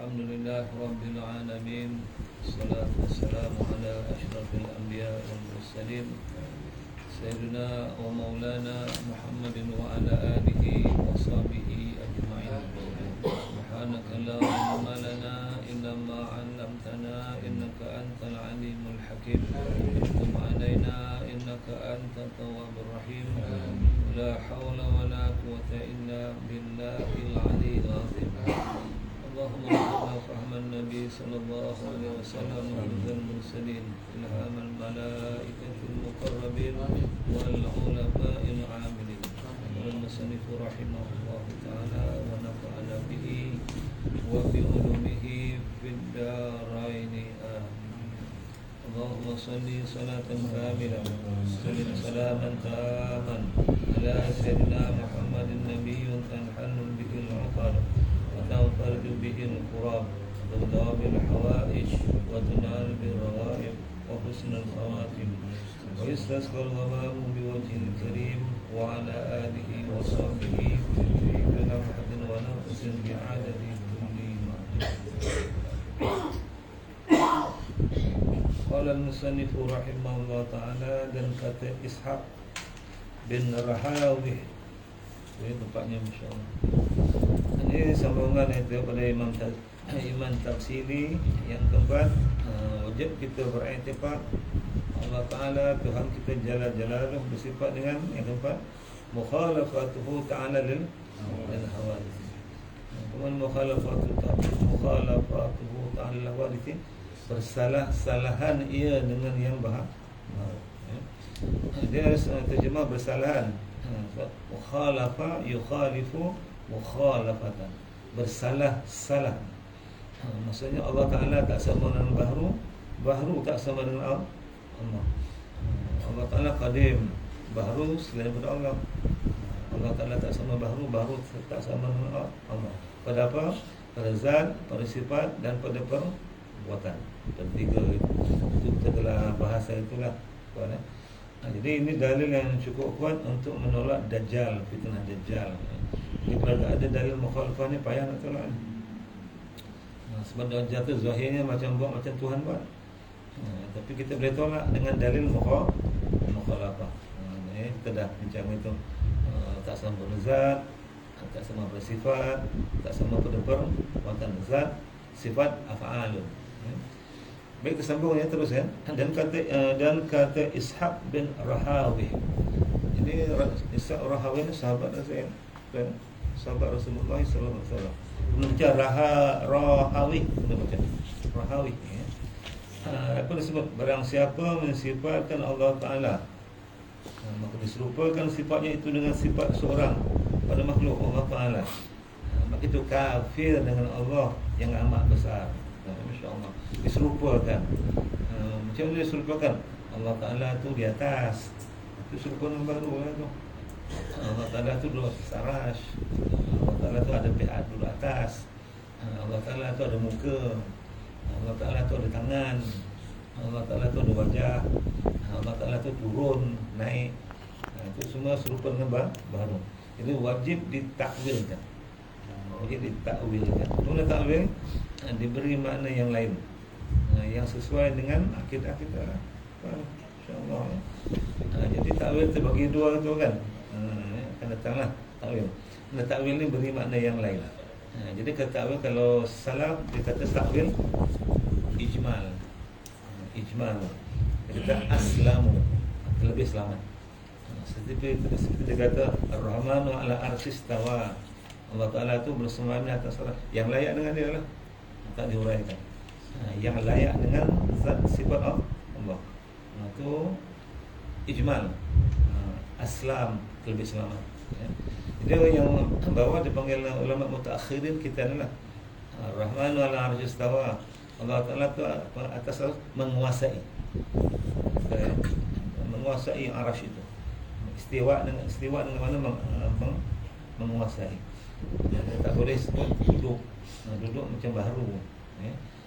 Alhamdulillah Rabbil Alamin. Salatu wassalamu ala ashrafil anbiya wal mursalin Sayyidina wa maulana Muhammadin wa ala alihi wa sahbihi ajma'in. Subhanaka la ilma lana illa ma 'allamtana innaka antal alimul hakim. Tub alaina innaka antat tawwabur rahim. La haula wa la quwwata illa billahil aliyyil azim. اللهم ارزقنا فهم النبي صلى الله عليه وسلم وحفظ المرسلين إلهام الملائكة المقربين والعلماء العاملين. والمصنف رحمه الله تعالى ونفعنا به وبعلومه في الدارين آمين. اللهم صل صلاة كاملة وسلم سلاما تاما على سيدنا محمد النبي تنحل به العقد وتنفرج به الكرام وتدعى بالحوائج وتنال بالرغائب وحسن الخواتم ويستسقى الغمام بوجه الكريم وعلى آله وصحبه في لمحة ونفس بعدد كل قال المصنف رحمه الله تعالى dan kata Ishaq bin Rahawih ini tempatnya Masya Allah. Ini sambungan itu pada Imam Tafsiri yang keempat. Wajib kita beriktikad Allah Ta'ala Tuhan kita Jalla Jalaluh bersifat dengan yang keempat mukhalafatuhu ta'ala lil hawadith. Kemudian mukhalafatuhu ta'ala lil hawadith, bersalah-salahan ia dengan yang bahagia. Dia terjemah bersalahan. Mukhalafa yukhalifu mukhalafatan, bersalah-salah. Maksudnya Allah Ta'ala tak sama dengan Bahru tak sama dengan Allah. Allah Ta'ala qadim, Bahru selain daripada Allah. Allah Ta'ala tak sama Bahru tak sama dengan Allah. Pada apa? Pada zat, pada sifat dan pada perbuatan. Tiga itu kita telah bahasa itulah. Jadi ini dalil yang cukup kuat untuk menolak Dajjal, fitnah Dajjal. Jadi kalau ada dalil mukhalafah ni payah nak tolak. Sebab Dajjal tu zahirnya macam Tuhan buat. Tapi kita boleh tolak dengan dalil mukhalafah. Kita dah bincang itu. Tak sama berzat, tak sama bersifat, tak sama pada perbuatan zat, sifat af'alun. Baik, tersambung ya terus ya. Dan kata Ishaq bin Rahawih. Ini Ishaq Rahawih ni sahabat Rasul kan? Sahabat Rasulullah sallallahu alaihi wasallam. Belum baca Rahawih, belum baca Rahawih ya. Apa disebut? Barang siapa mensifatkan Allah Taala, maka diserupakan sifatnya itu dengan sifat seorang pada makhluk Allah Taala, maka itu kafir dengan Allah yang amat besar. Masya-Allah. Diserupakan. Macam mana diserupakan? Allah Ta'ala tu di atas. Itu serupakan baru lah tu. Allah Ta'ala tu duduk sarash. Allah Ta'ala tu ada pihak duduk atas. Allah Ta'ala tu ada muka. Allah Ta'ala tu ada tangan. Allah Ta'ala tu ada wajah. Allah Ta'ala tu turun, naik. Itu semua serupa dengan baru. Itu wajib ditakwilkan. Wajib ditakwilkan. Mula takwil diberi makna yang lain, yang sesuai dengan akidah kita. InsyaAllah. Jadi takwil terbagi dua tu kan. Akan datanglah takwil. Takwil ni beri makna yang lain. Jadi kata takwil kalau salaf dia kata takwil ijmal. Ijmal. Dia kata aslamu, lebih selamat. Seperti dia kata Ar-Rahmanu ala arsyis tawa. Allah Ta'ala tu bersemayam atas Allah. Yang layak dengan dia lah, tak diuraikan. Yang layak dengan zat sifat Allah. Itu ijmal. Aslam, lebih selamat. Jadi yang bawah dipanggil ulama mutaakhirin kita adalah Rahmanu ala arsyis tawa. Allah Ta'ala tu atas menguasai. Menguasai arasy itu. Istiwa dengan mana menguasai. Tak boleh duduk macam baharu.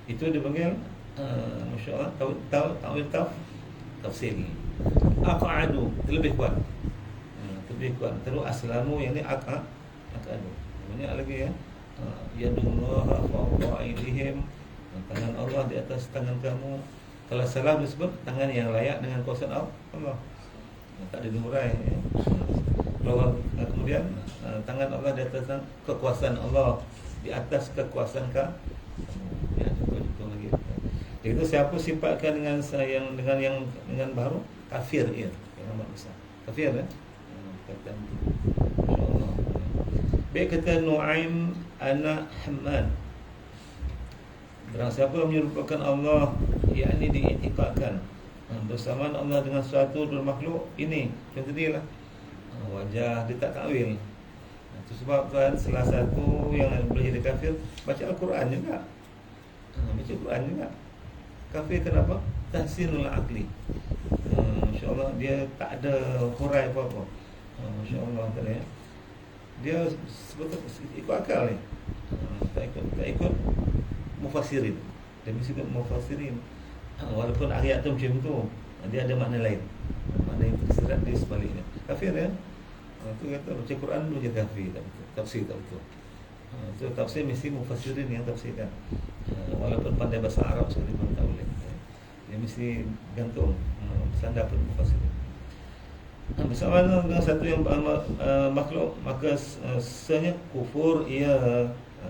Itu dipanggil masya-Allah ta'wil tafsir. Aq'adu lebih kuat. Terus aslamu yang ni aq'adu. Banyak lagi ya. Yadullaha fawqa aydihim, tangan Allah di atas tangan kamu. Kalau salam disebut tangan yang layak dengan kuasa Allah, tak ada diurai ya. Kemudian tangan Allah di atas kekuasaan Allah, di atas kekuasaan ya, itu lagi. Jadi itu siapa sifatkan dengan dengan baru kafir ya, yang amat besar. Kafir ya. Kata insyaallah. Baik, kata Nuaim anak Hamad, barang siapa menyerupakan Allah, yakni diiktikadkan bersamaan Allah dengan suatu makhluk, ini contoh dia lah wajah, dia tak takwil. Itu sebab kan salah satu yang boleh jadi kafir baca Al-Quran juga. Baca Al-Quran juga kafir. Kenapa? Tahsinul aqli. Insya-Allah dia tak ada hurai apa-apa. Insya-Allah ya. Dia sebetulnya ikut akal ni. Tak ikut mufassirin. Dia mesti ikut mufassirin. Walaupun ayat tu macam tu, dia ada makna lain. Makna yang tersirat di sebaliknya. Kafir ya. Itu kata baca Quran dulu je kafir, tafsir tak betul. Itu tafsir mesti mufassirin yang tafsirkan. Walaupun pandai bahasa Arab sekali pun tak boleh. Dia mesti gantung sandar pun mufassirin. Bersama dengan satu yang makhluk, maka sebenarnya kufur ia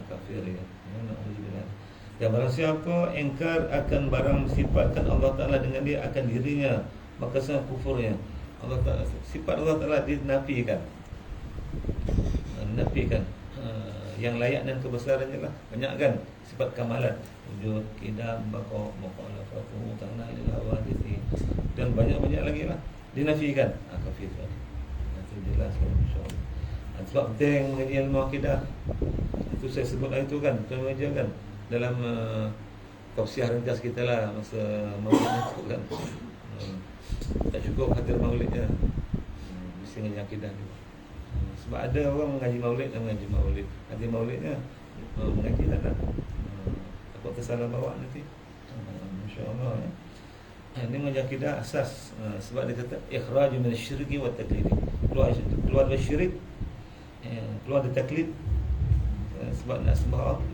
kafir ya. Dan barang siapa engkar akan barang sifatkan Allah Ta'ala dengan dia akan dirinya, maka sebenarnya kufurnya. Allah Ta'ala, sifat Allah Ta'ala dinafikan. Yang layak dan kebesarannya lah. Banyak kan sifat kamalan, wujud, qidam, baqa, mukhalafatu, ta'ala lil hawadith, dan banyak-banyak lagi lah dinafikan. Kafir. Itu jelas insya-Allah. Sebab penting mengaji ilmu akidah. Itu saya sebut itu kan, terus kan dalam tausiah ringkas kita lah masa maulid itu kan. Tak cukup hadir maulidnya, mesti mengaji akidah juga. Sebab ada orang mengaji maulid dan mengaji maulid, hadir maulidnya mengaji tak. Takut tersalah bawa nanti. Insya-Allah ya. Ini mengaji akidah asas. Sebab dia kata ikhraj min asy-syirki wa at-taqlid. Keluar dari syirik, keluar dari taklid, sebab nak sembah Allah.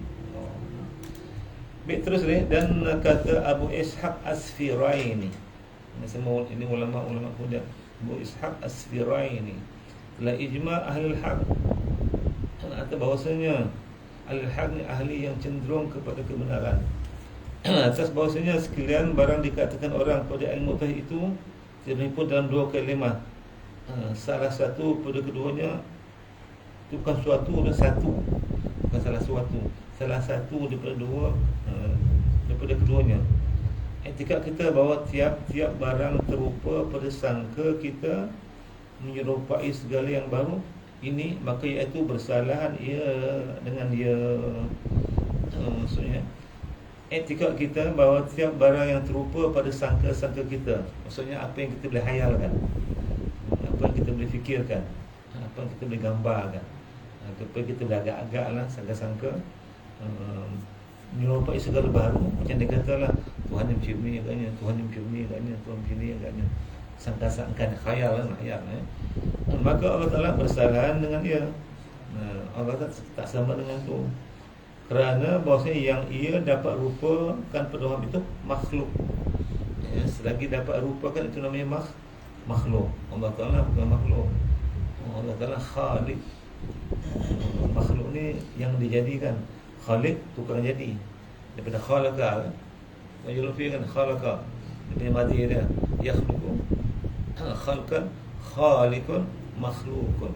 Baik, terus ni. Dan kata Abu Ishaq As-Firaini, ini semua ini ulama-ulama kuda. Abu Ishaq As-Firaini telah ijma' ahli al-haq, atau bahawasanya al-haq ni ahli yang cenderung kepada kebenaran. Atas bahawasanya sekalian barang dikatakan orang pada ilmu tauhid itu terhimpun dalam dua kalimah. Salah satu pada keduanya itu bukan suatu dan satu, bukan salah suatu, salah satu daripada dua, daripada keduanya. Etika kita bahawa tiap-tiap barang terupa pada sangka kita menyerupai segala yang baru ini, maka iaitu bersalahan ia dengan dia. Maksudnya etika kita bahawa tiap barang yang terupa pada sangka-sangka kita, maksudnya apa yang kita boleh hayalkan, apa yang kita boleh fikirkan, apa yang kita boleh gambarkan, apa yang kita boleh agak-agak lah, sangka-sangka menyerupai segala baru. Macam dia katalah Tuhan yang macam ni agaknya, Tuhan yang macam ni agaknya, Tuhan macam ni agaknya, sangka-sangka, khayal lah, khayal maka Allah Ta'ala bersalahan dengan dia. Allah tak sama dengan tu, kerana bahawasanya yang ia dapat rupakan pada orang itu makhluk ya, selagi dapat rupakan itu namanya makhluk. Allah Ta'ala bukan makhluk. Allah Ta'ala khaliq. Makhluk ni yang dijadikan. Khaliq tukang jadi, daripada khalaqa. Wajul fi kan khalaqa, daripada madi dia yakhluqu, khalqan, khaliqun, makhluqun.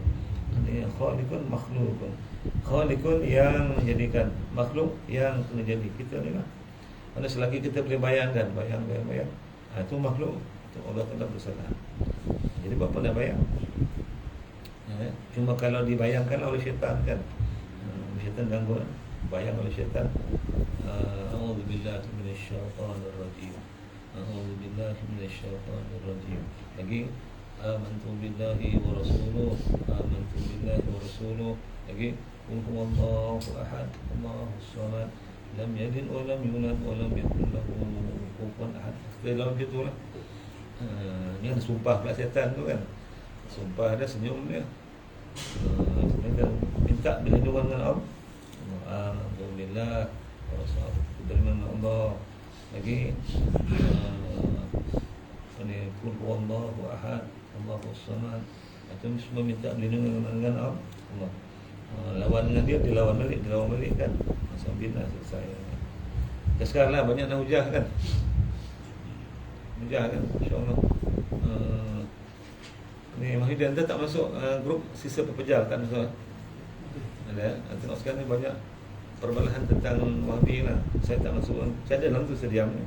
Ini khaliqun, makhluqun. Khaliqun yang menjadikan, makhluk yang kena jadi. Kita ni lah. Mana selagi kita boleh bayangkan, bayang. Itu makhluk. Itu Allah Ta'ala bersalah. Jadi apa nak bayang? Ya, cuma kalau dibayangkan oleh syaitan kan, syaitan gangguan. Bayang oleh syaitan. A'udzubillahi minasyaitonir rajim. A'udzubillahi minasyaitonir rajim. Lagi amantu billahi wa rasuluh. Amantu billahi wa rasuluh. Lagi qul huwallahu ahad, Allahus samad, lam yalid wa lam yulad wa lam yakul lahu kufuwan ahad. Dalam gitulah. Ni ada sumpah pula syaitan tu kan. Sumpah dia, senyum dia. Minta perlindungan dengan Allah. Alhamdulillah. Dari mana Allah lagi ini Qul huwallahu ahad Allahus samad. Itu semua minta perlindungan dengan Allah. Lawan dengan dia, dilawan balik kan. Alhamdulillah selesai. Sekarang lah banyak nak hujah kan. Hujah kan, insya-Allah. Ni Mahidan anda tak masuk grup sisa pepejal tak masuk. Ada, tengok sekarang ni banyak perbalahan tentang Wahabi lah. Saya tak masuk. Saya ada dalam tu sediam ni.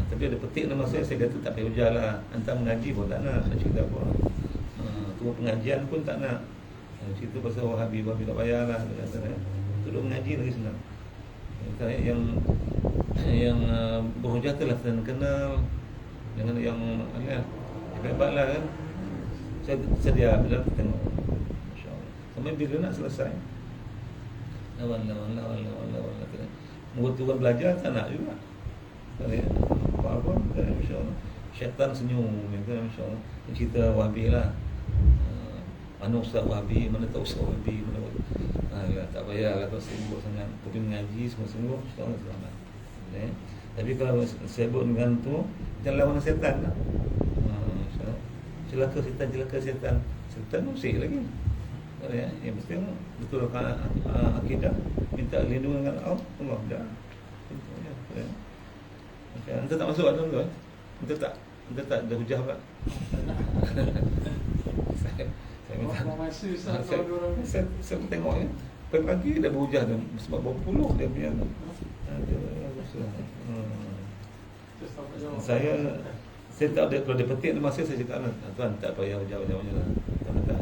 Tapi ada petik nama saya kata tak payah hujah lah. Hantar mengaji pun tak nak cerita apa. Ketua pengajian pun tak nak. Cerita pasal Wahabi tak payah lah. Duduk mengaji lagi senang. Yang berhujah tu lah senang kenal. Dengan yang hebat lah kan. Saya sedia bila tengok. Masya-Allah. Sampai bila nak selesai. Lawan. Murid tu belajar tak nak juga. Apa-apa masya-Allah. Syaitan senyum kan masya-Allah. Cerita Wahabi lah. Mana ustaz Wahabi, mana tak ustaz Wahabi, mana tak payah lah kalau sibuk sangat pergi mengaji semua-semua insya-Allah selamat. Tapi kalau sibuk dengan tu jangan lawan syaitan lah. Celaka setan musik lagi. Yang penting betul akidah, minta lindungan dengan Allah dah. Anda tak masuk dalam tu. Anda tak ada hujah pula. Saya tengok ya. Pagi dah berhujah dah sebab berapa puluh dia punya. Saya tak ada, kalau dia petik tu masa saya cakap tuan tak payah hujah-hujah lah. Tuan dah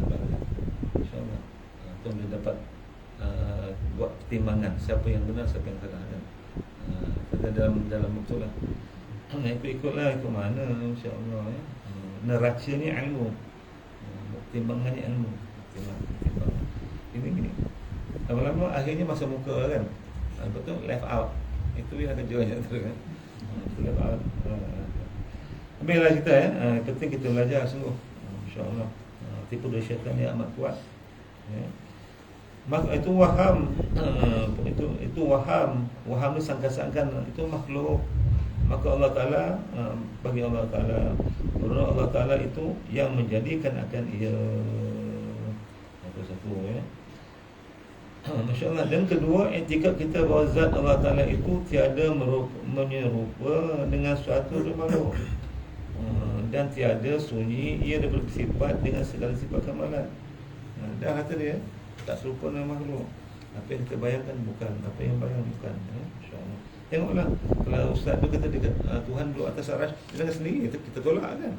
insya-Allah. Tuan boleh dapat buat pertimbangan siapa yang benar, siapa yang salah kan. Kita dalam betul lah. Ikut-ikutlah ikut mana insya-Allah ya. Neraca ni ilmu. Timbangannya ilmu. Timbang. Ini. Lama-lama akhirnya masa muka kan. Betul left out. Itu yang kerjanya tu kan. Left out. Ambillah kita ya. Penting kita belajar sungguh. Insya-Allah. Tipu daya syaitan yang amat kuat. Ya. Maka itu waham. Itu waham. Waham ni sangka-sangkan itu makhluk. Maka Allah Ta'ala bagi Allah Ta'ala Allah Ta'ala itu yang menjadikan akan ia satu ya. Masya Allah. Dan kedua, etika kita bahawa zat Allah Ta'ala itu tiada menyerupa dengan suatu makhluk, dan tiada sunyi ia bersifat dengan segala sifat kemalan. Dah kata dia tak serupa dengan makhluk. Apa yang kita bayangkan bukan, apa yang bayang bukan ya. InsyaAllah. Tengoklah, kalau ustaz tu kata Tuhan duduk atas arasy, dia dengan sendiri kita tolak kan.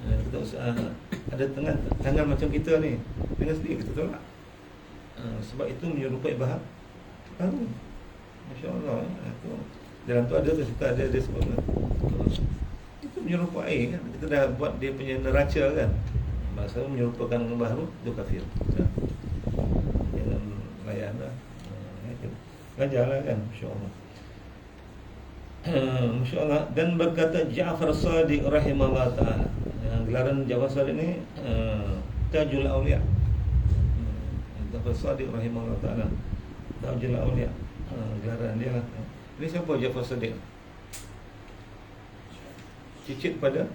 Kita ada tangan macam kita ni, dengan sendiri kita tolak. Sebab itu menyerupai bahagian baru. Masya-Allah. Itu dalam tu ada dia sebut itu menyerupai kan. Kita dah buat dia punya neraca kan. Masa menyerupakan dengan baharu itu kafir. Jangan layan lah. Belajarlah kan, insya-Allah. Masya-Allah. Dan berkata Ja'far Shadiq rahimahullah ta'ala. Gelaran Ja'far Shadiq ni Tajul Auliya. Ja'far Shadiq rahimahullah ta'ala. Tajul Auliya. Gelaran dia lah. Ini siapa Ja'far Shadiq? Cicit pada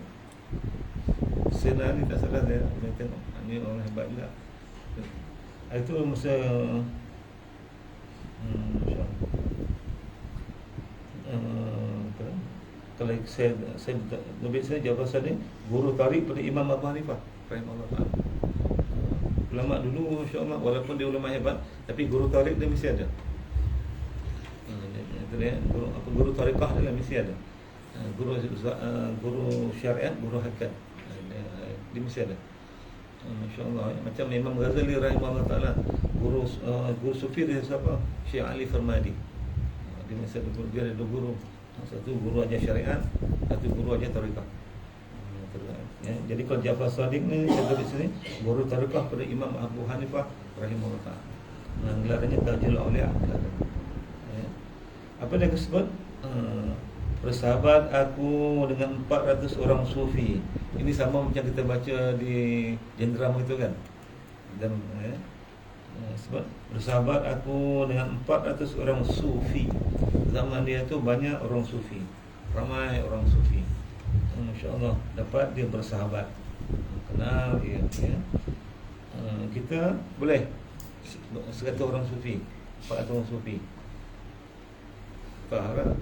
Sena ni tak salah saya tengok. Ini orang hebat juga. Itu masa kalau saya lebih saya Ja'far Shadiq guru tarikh pada Imam Abu Hanifah rahimahullah ta'ala. Ulama dulu insya-Allah walaupun dia ulama hebat tapi guru tarikh dia mesti ada. Guru tariqah dia mesti ada. Guru syariat, guru hakikat. Dia mesti ada. Masya-Allah. Macam Imam Ghazali rahimahullah ta'ala, guru sufi dia siapa? Syekh Ali Farmadi. Dia mesti ada guru, dia ada guru. Satu guru ajar syariat, satu guru ajar tariqah. Ya, jadi kalau Ja'far Shadiq ni saya di sini guru tariqah pada Imam Abu Hanifah rahimahullah ta'ala. Gelarnya Tajul Auliya. Ya. Apa dia sebut? Bersahabat aku dengan 400 orang sufi. Ini sama macam kita baca di Jenderal itu kan. Dan Sebab bersahabat aku dengan 400 orang sufi. Zaman dia tu banyak orang sufi, ramai orang sufi. Masya-Allah dapat dia bersahabat, kenal dia, ya. Kita boleh 100 orang sufi, 400 orang sufi. Faham?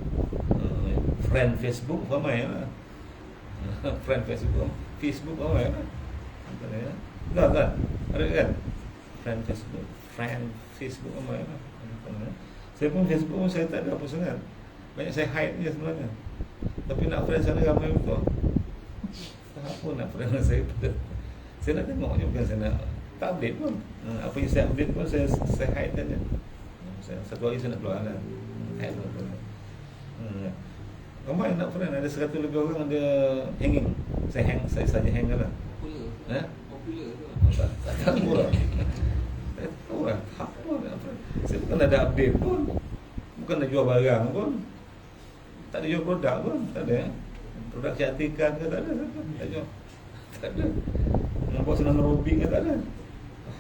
Friend Facebook ramai lah. Friend Facebook ramai lah. Ya. Tak. Ada kan? Friend Facebook ramai lah. Saya pun Facebook saya tak ada apa sangat. Banyak saya hide je sebenarnya. Tapi nak friend sana ramai betul. Tak apa nak friend saya. Saya nak tengok je, bukan saya nak tak update pun. Apa yang saya update pun saya hide saja. Satu hari saya nak keluar lah. Hide pun. Ramai nak friend, ada 100 lebih orang ada hanging. Saya saja hang lah. Popular tu. Tak tahu lah. Tak tahu lah. Apa nak friend. Saya bukan ada update pun. Bukan nak jual barang pun. Tak ada jual produk pun. Tak ada. Produk kecantikan ke tak ada. Tak jual. Tak ada. Nampak senang aerobik ke tak ada.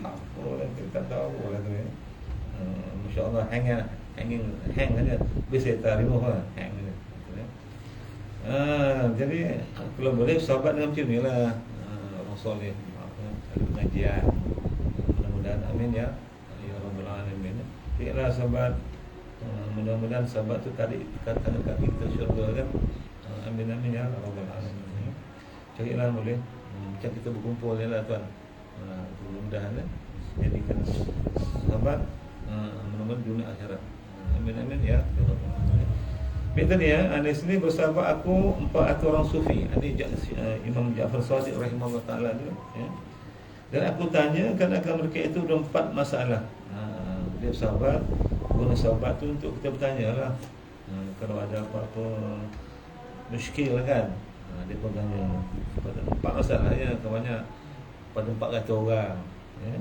Apa lah. Tak tahu lah tu. Masya-Allah hang saja. Biasa tak remove lah. Hang saja. Jadi kalau boleh sahabat dengan macam ni lah, orang soleh, ada pengajian, mudah-mudahan amin ya rabbal alamin. Baiklah sahabat, mudah-mudahan sahabat tu tarik tangan kaki kita syurga kan. Amin ya rabbal alamin. Carilah boleh macam kita berkumpul ni lah tuan. Mudah-mudahan jadikan sahabat mudah-mudahan dunia akhirat. Amin ya rabbal alamin. Betul ni ya, di sini bersahabat aku 400 orang sufi. Ini Imam Ja'far Shadiq rahimahullah taala dia, ya. Dan aku tanya akan mereka itu ada 4 masalah. Dia sahabat, guna sahabat tu untuk kita bertanya lah. Kalau ada apa-apa muskil kan. Dia pun tanya pada 4 masalah ya, banyak pada 400 orang, ya.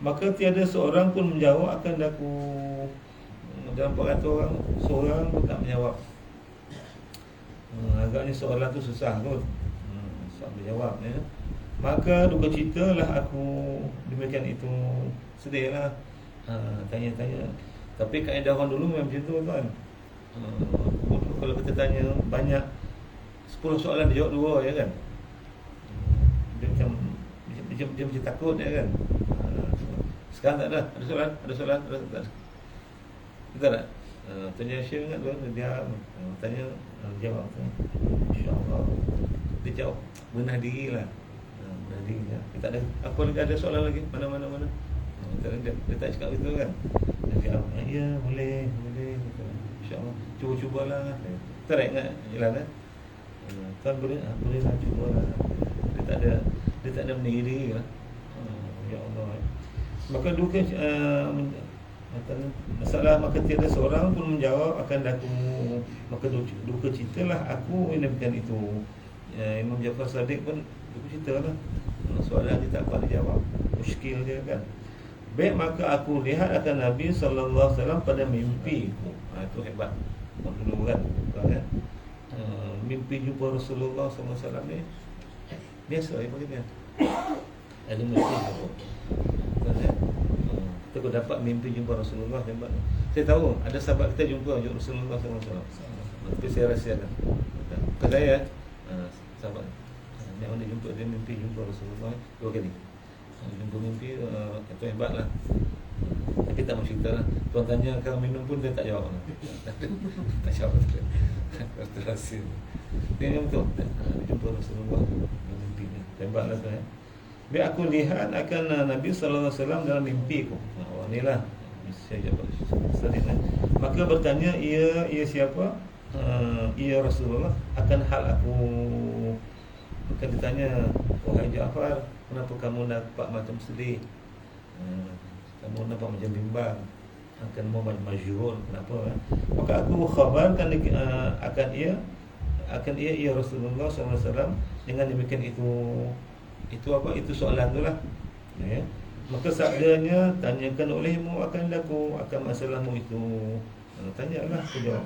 Maka tiada seorang pun menjawab akan aku. Dalam 400 orang, seorang pun tak menjawab. Agaknya soalan tu susah kot. Susah menjawab, ya. Maka duka citalah aku demikian itu. Sedih lah. Tanya-tanya. Tapi kaedah orang dulu memang macam tu kan. Kalau kita tanya banyak 10 soalan dia jawab 2 ya kan. Dia macam takut ya kan. Sekarang tak ada. Ada soalan. Betul tak? Tanya Syekh ingat tu, dia tanya, jawab. InsyaAllah dia jawab, benah diri lah. Benah diri lah. Dia tak ada, apa lagi ada soalan lagi? Mana? Dia tak cakap itu kan. Dia jawab, ya boleh. InsyaAllah, cuba-cubalah. Kita tak ingat jalan kan. Tuan boleh lah, cubalah. Dia tak ada meninggi diri lah. Ya Allah. Maka duka masalah maka tiada seorang pun menjawab akan aku. Maka duka citalah aku demikian itu. Imam Ja'far Shadiq pun duka citalah. Soalan dia tak dapat dijawab. Muskil dia kan. Baik, maka aku lihat akan Nabi sallallahu alaihi wasallam pada mimpiku. Itu hebat. Dulu kan. Mimpi jumpa Rasulullah sallallahu alaihi wasallam ni biasa ya bagi dia. Ada mimpi apa? Kan? Kita dapat mimpi jumpa Rasulullah hebat. Saya tahu ada sahabat kita jumpa Rasulullah SAW. Tapi saya rahsiakan. Bukan saya, sahabat yang mana jumpa dia mimpi jumpa Rasulullah 2 kali. Jumpa mimpi itu hebat lah. Tapi tak mau cerita lah. Tuan tanya kalau minum pun dia tak jawab lah. Tak jawab. Itu rahsia. Dia yang betul. Jumpa Rasulullah mimpi ni. Hebat lah tu ya. Biar aku lihat akan Nabi sallallahu alaihi wasallam dalam mimpiku. Inilah saya jawab. Maka bertanya ia siapa? Ia Rasulullah akan hal aku. Maka ditanya, wahai Ja'far, kenapa kamu nampak macam sedih? Kamu nampak macam bimbang. Kamu majhul, kenapa? Maka aku khabarkan akan ia Rasulullah sallallahu alaihi wasallam dengan demikian itu apa? Itu soalan tu lah, ya. Maka sabdanya, tanyakan olehmu akan aku, akan masalahmu itu. Tanyalah, aku jawab.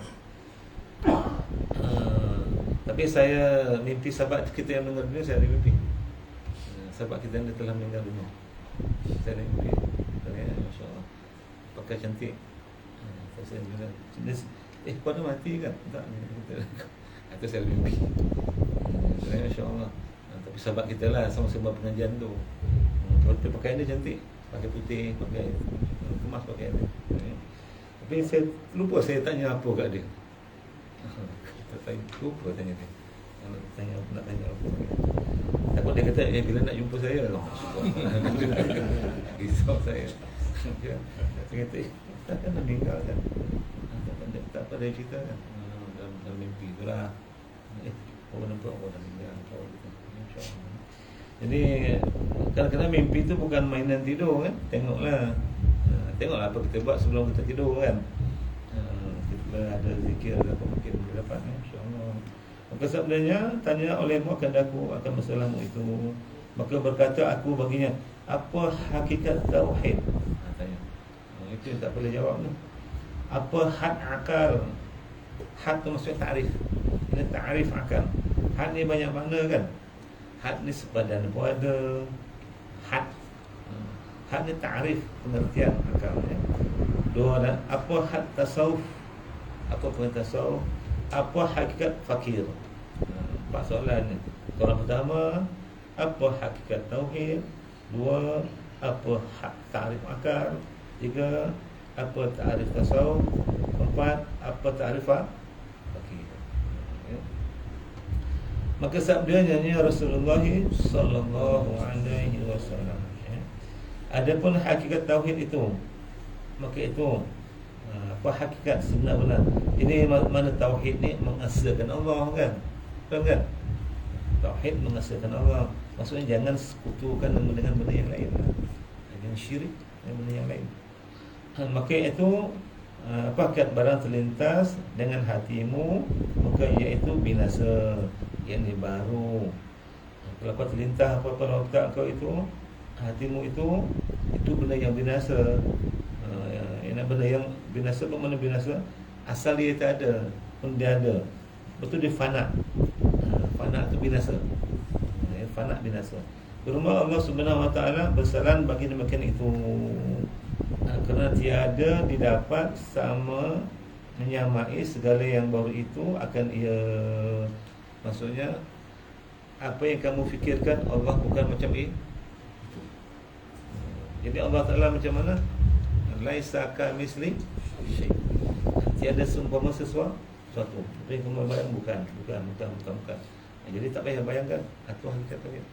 Tapi saya mimpi sahabat kita yang meninggal dunia, saya ada mimpi. Sahabat kita yang telah meninggal dunia, saya ada mimpi. Masya-Allah. Pakai cantik. Saya juga. Pada mati kan? Tak. Itu saya mimpi. Masya-Allah. Tapi sahabat kita lah sama-sama pengajian tu. Kalau dia pakai dia cantik, pakai putih, pakai kemas, pakai dia. Tapi saya lupa saya tanya apa kat dia. Saya lupa tanya dia. Nak tanya apa. Takut dia kata bila nak jumpa saya lah. Risau saya. Dia kata takkan nak meninggal kan. Tak pada cerita kan. Dalam mimpi tu lah. Orang nampak orang dah meninggal. Jadi kadang-kadang mimpi tu bukan mainan tidur kan. Tengoklah apa kita buat sebelum kita tidur kan. Kita ada zikir apa mungkin boleh dapat, insya-Allah. Maka sabdanya, tanya olehmu akan aku akan masalahmu itu. Maka berkata aku baginya, apa hakikat tauhid? Tanya. Itu tak boleh jawab ni. Apa had akal? Had tu maksudnya ta'rif. Ini ta'rif akal. Had ni banyak makna kan. Had ni sepadan pun ada. Had ni ta'rif, pengertian akal ya. Dua dan apa had tasawuf? Apa pengertian tasawuf? Apa hakikat fakir? Empat soalan ni. Soalan pertama, apa hakikat tauhid? Dua, apa ta'rif akal? Tiga, apa ta'rif tasawuf? Empat, apa ta'rif fakir? Ya. Maka sabdanya Rasulullah sallallahu alaihi wasallam, ya. Adapun hakikat tauhid itu, maka itu apa hakikat sebenar-benar. Ini mana tauhid ni mengesahkan Allah kan? Faham kan? Tauhid mengesahkan Allah. Maksudnya jangan sekutukan dengan benda yang lain. Jangan syirik dengan benda yang lain. Maka itu apa hakikat barang terlintas dengan hatimu, maka iaitu binasa, yang ni baru. Kalau kau terlintas apa-apa dalam otak kau itu, hatimu itu benda yang binasa. Benda yang binasa, bermakna binasa asal dia tak ada pun dia ada, betul dia fana. Fana itu binasa. Fana binasa. Firman Allah Subhanahu wa taala, bersalan bagi demikian itu, kerana tiada didapat sama menyamai segala yang baru itu akan ia. Maksudnya apa yang kamu fikirkan Allah bukan macam itu. Jadi Allah Taala macam mana? Laisa kamisli syai'. Tiada seumpama sesuatu. Apa yang kamu bayang bukan. Jadi tak payah bayangkan. Itu hakikat tauhid.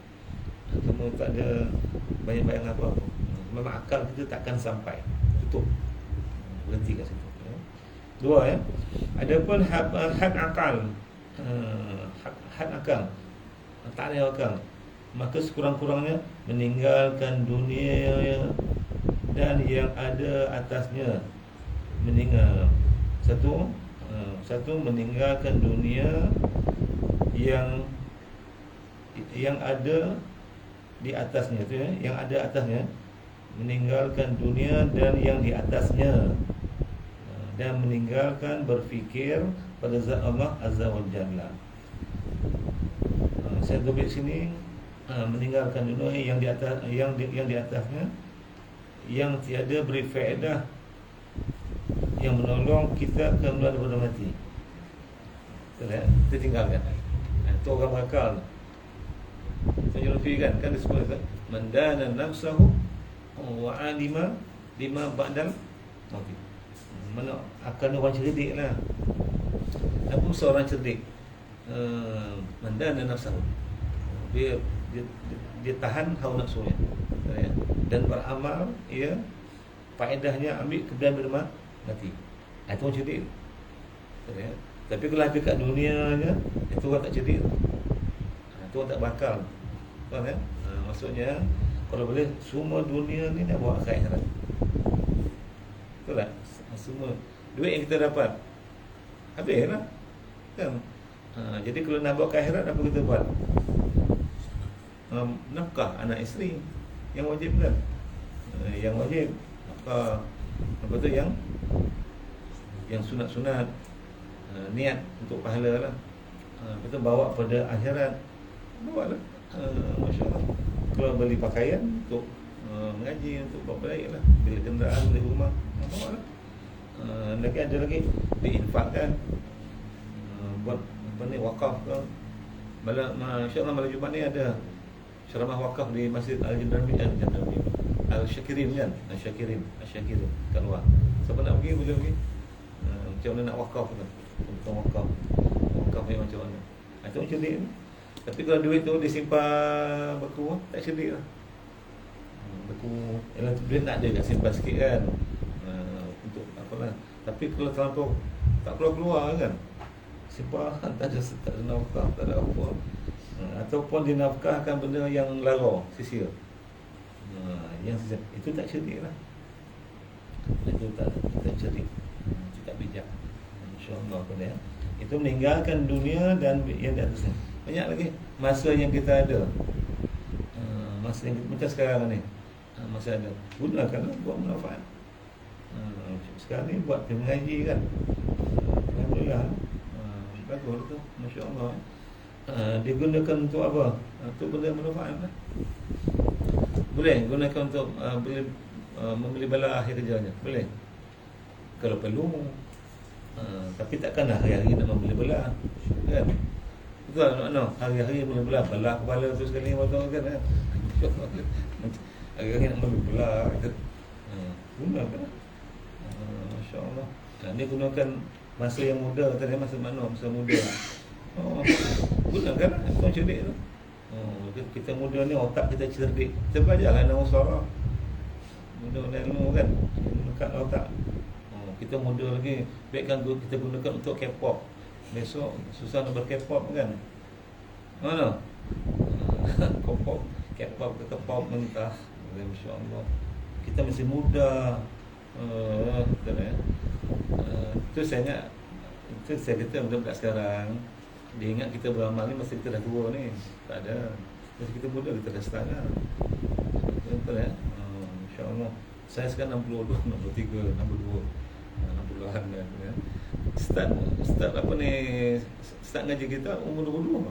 Kamu tak ada bayang-bayang apa-apa. Memang akal kita takkan sampai. Tutup. Berhenti kat situ. Dua ya. Adapun hak akal. Hak akal. Tak ada akal. Maka sekurang-kurangnya meninggalkan dunia dan yang ada atasnya. Meninggal satu meninggalkan dunia yang ada di atasnya tu ya, yang ada atasnya, meninggalkan dunia dan yang di atasnya, dan meninggalkan berfikir pada zat Allah Azza wa Jalla. Saya dobit sini, meninggalkan dunia yang di atas, yang di atasnya, yang tiada beri faedah, yang menolong kita kemudian daripada mati. Kita tinggalkan. Itu orang bakal. Saya Lufi kan disebut kan, mandana nafsahu wa alima lima ba'dal mati. Mana akan orang cerdik lah. Apa seorang cerdik? Mandana nafsahu. Dia tahan hawa nafsunya. Dan beramal, ya, faedahnya ambil kemudian bermati mati. Itu orang cerdik. Ya. Tapi kalau dekat dunianya, itu orang tak cerdik. Itu orang tak bakal. Faham ya? Maksudnya kalau boleh semua dunia ni nak bawa ke akhirat. Betul tak? Semua duit yang kita dapat habislah kan. Jadi kalau nak bawa ke akhirat, apa kita buat? Nafkah anak isteri yang wajib kan? Yang wajib nafkah. Apa tu yang sunat-sunat, niat untuk pahala lah. Kita bawa pada akhirat, bawa lah. Masya Allah. Kalau beli pakaian untuk mengaji untuk buat baik lah. Bila kenderaan, beli rumah, bawa lah. Lagi ada lagi diinfakkan, buat apa ni, wakaf ke. InsyaAllah malam Jumaat ni ada ceramah wakaf di Masjid Al-Syakirin kan, Al-Syakirin kat luar. Siapa nak pergi boleh pergi. Macam mana nak wakaf tu, tentang wakaf ni macam mana. Itu macam ni. Tapi kalau duit tu disimpan beku, tak cerdik lah. Beku, ialah duit nak ada kat simpan sikit kan, untuk apalah. Tapi kalau terlampau tak keluar kan, simpan tak ada nafkah, tak ada apa. Ataupun dinafkahkan benda yang lara, sia-sia. Yang itu tak cerdik lah. Itu tak cerdik, itu tak bijak. InsyaAllah pun ya. Itu meninggalkan dunia dan yang di atasnya. Banyak lagi masa yang kita ada. Masa yang kita, macam sekarang ni, masa ada, gunakanlah buat manfaat. Sekarang ni buat mengaji kan, alhamdulillah, bagus tu, masya-Allah. Digunakan untuk apa? Untuk benda manfaat lah. Boleh gunakan untuk membeli bala akhir kerjanya, boleh kalau perlu. Tapi takkanlah hari-hari nak membeli bala kan. Betul tak? Hari-hari membeli bala kepala tu sekali betul kan. Hari-hari nak membeli bala kan. Gunakan. Masya-Allah. Ni gunakan masa yang muda tadi, masa mana? Masa muda. Gunakan itu cerdik tu. Kita muda ni, otak kita cerdik. Kita belajarlah nama suara. Muda dulu kan, gunakan otak. Kita muda lagi, baikkan kita gunakan untuk K-pop. Besok susah nak ber-K-pop kan. Mana? K-pop ke pop mentah. Masya-Allah. Kita masih muda. Betul ya. Itu saya ingat, itu saya kata budak-budak sekarang, dia ingat kita beramal ni masa kita dah tua ni. Tak ada. Masa kita muda kita dah start lah. Betul ya. InsyaAllah. Saya sekarang 62, 63, 62, 60-an kan ya. Start apa ni, start ngaji kita umur 22.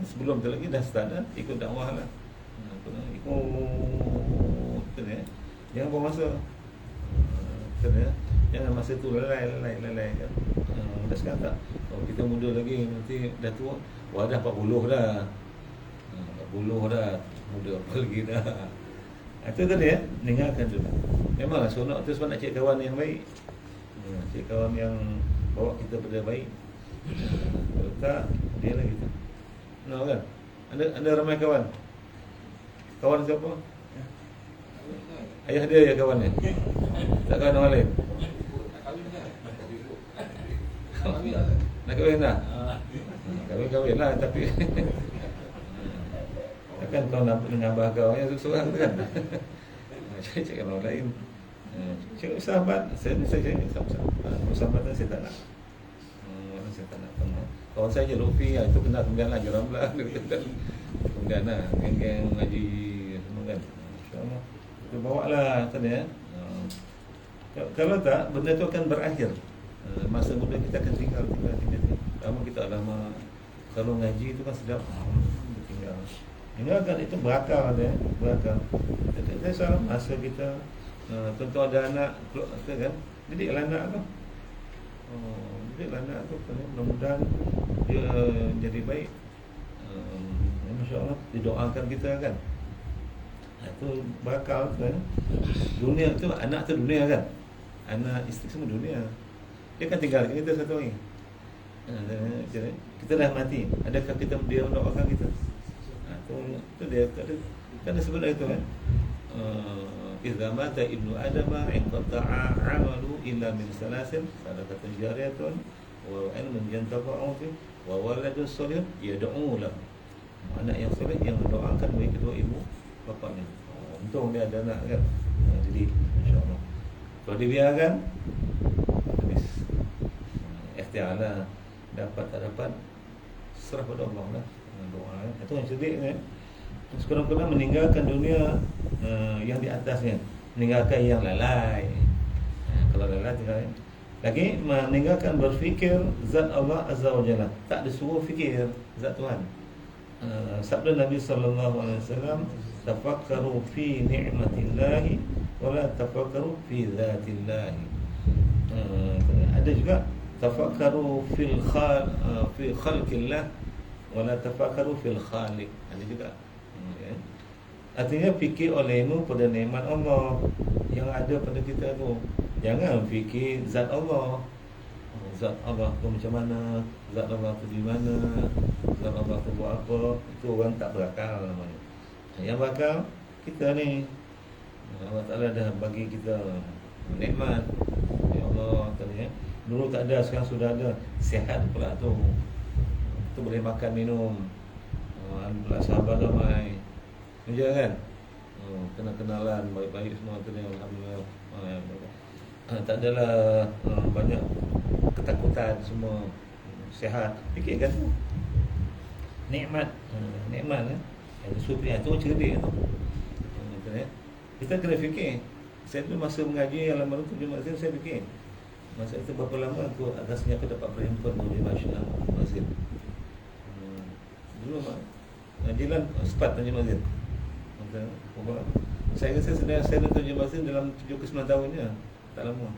Sebelum tu lagi dah start dah, ikut dakwah lah. Ikut ya. Jangan buang masa. Ya. Jangan masa tu lalai kan. Dah sekarang tak. Kalau kita muda lagi, nanti dah tua, wah dah 40 dah. 40 dah. Muda apa lagi dah. Itu tadi ya, meninggalkan dulu. Memanglah seronok tu sebab nak cari kawan yang baik. Cari kawan yang bawa kita pada baik. Kalau tak, dia lah kita. No kan? Ada ramai kawan. Kawan siapa? Ayah dia ya kawan ni. Tak kawan orang lain. Nak kahwin dah? Kahwin lah tapi takkan kau nampak dengan abah kau yang seorang tu kan. Cakap orang lain. Cakap sahabat, saya cakap sahabat tu saya tak nak. Saya tak nak. Kawan saya je Lufi, itu kena kemudian lah Joram lah. Kemudian lah geng-geng ngaji semua kan. InsyaAllah kita bawa lah tadi ya. Kalau tak, benda tu akan berakhir. Masa muda kita akan tinggal. Lama kita lama. Kalau ngaji itu kan sedap, tinggal. Tinggalkan itu berakal dia, berakal. Saya salah masa kita, tentu ada anak kan, didiklah anak tu. Didiklah anak tu, mudah-mudahan dia jadi baik. Masya-Allah, didoakan kita kan. Itu berakal kan. Dunia tu, anak tu dunia kan. Anak isteri semua dunia. Dia kan tinggal kita satu hari. Kita dah mati. Adakah dia mendoakan kita? Itu dia kan sebut itu kan. Idza mata ibnu adam inqata'a 'amalu illa min salasin sadaqatan jariyatun wa ilmun yantafa'u fi wa waladun salih yad'u lahu. Anak yang soleh yang mendoakan bagi kedua ibu bapaknya. Untung dia ada anak kan. Jadi insya-Allah. Kalau dibiarkan habis. Ikhtiarlah, dapat tak dapat serah pada Allah lah. Doa itu yang cerdik kan. Sekarang-kadang meninggalkan dunia yang di atasnya, meninggalkan yang lalai. Kalau lalai tinggal lagi, meninggalkan berfikir zat Allah Azza wa Jalla. Tak disuruh fikir zat Tuhan. Sabda Nabi sallallahu alaihi wasallam, tafakkaru fi ni'matillahi wa la tafakkaru fi dzatillahi. Ada juga tafakkaru fi khalqillah wa la tafakkaru fil khaliq. Ada juga. Artinya fikir olehmu pada nikmat Allah yang ada pada kita tu. Jangan fikir zat Allah. Zat Allah tu macam mana, zat Allah tu di mana, zat Allah tu buat apa. Itu orang tak berakal namanya. Yang berakal kita ni. Allah Ta'ala dah bagi kita nikmat. Ya Allah tadi dulu tak ada, sekarang sudah ada. Sihat pula tu. Tu boleh makan minum. Alhamdulillah, sahabat ramai. Menja kan? Kenal-kenalan baik-baik semua tu ni, alhamdulillah. Tak adalah banyak ketakutan, semua sihat. Fikirkan tu. Nikmat. Nikmat kan? Sufi tu cerdik tu. Kita kena fikir. Saya tu masa mengaji yang lama tu Jumaat saya fikir. Masa itu berapa lama aku atasnya aku dapat berhimpun di masjid. Dulu Jilan sepat Tanjung Mazin. Saya rasa saya Tanjung Mazin dalam 7 ke 9 tahunnya. Tak lama.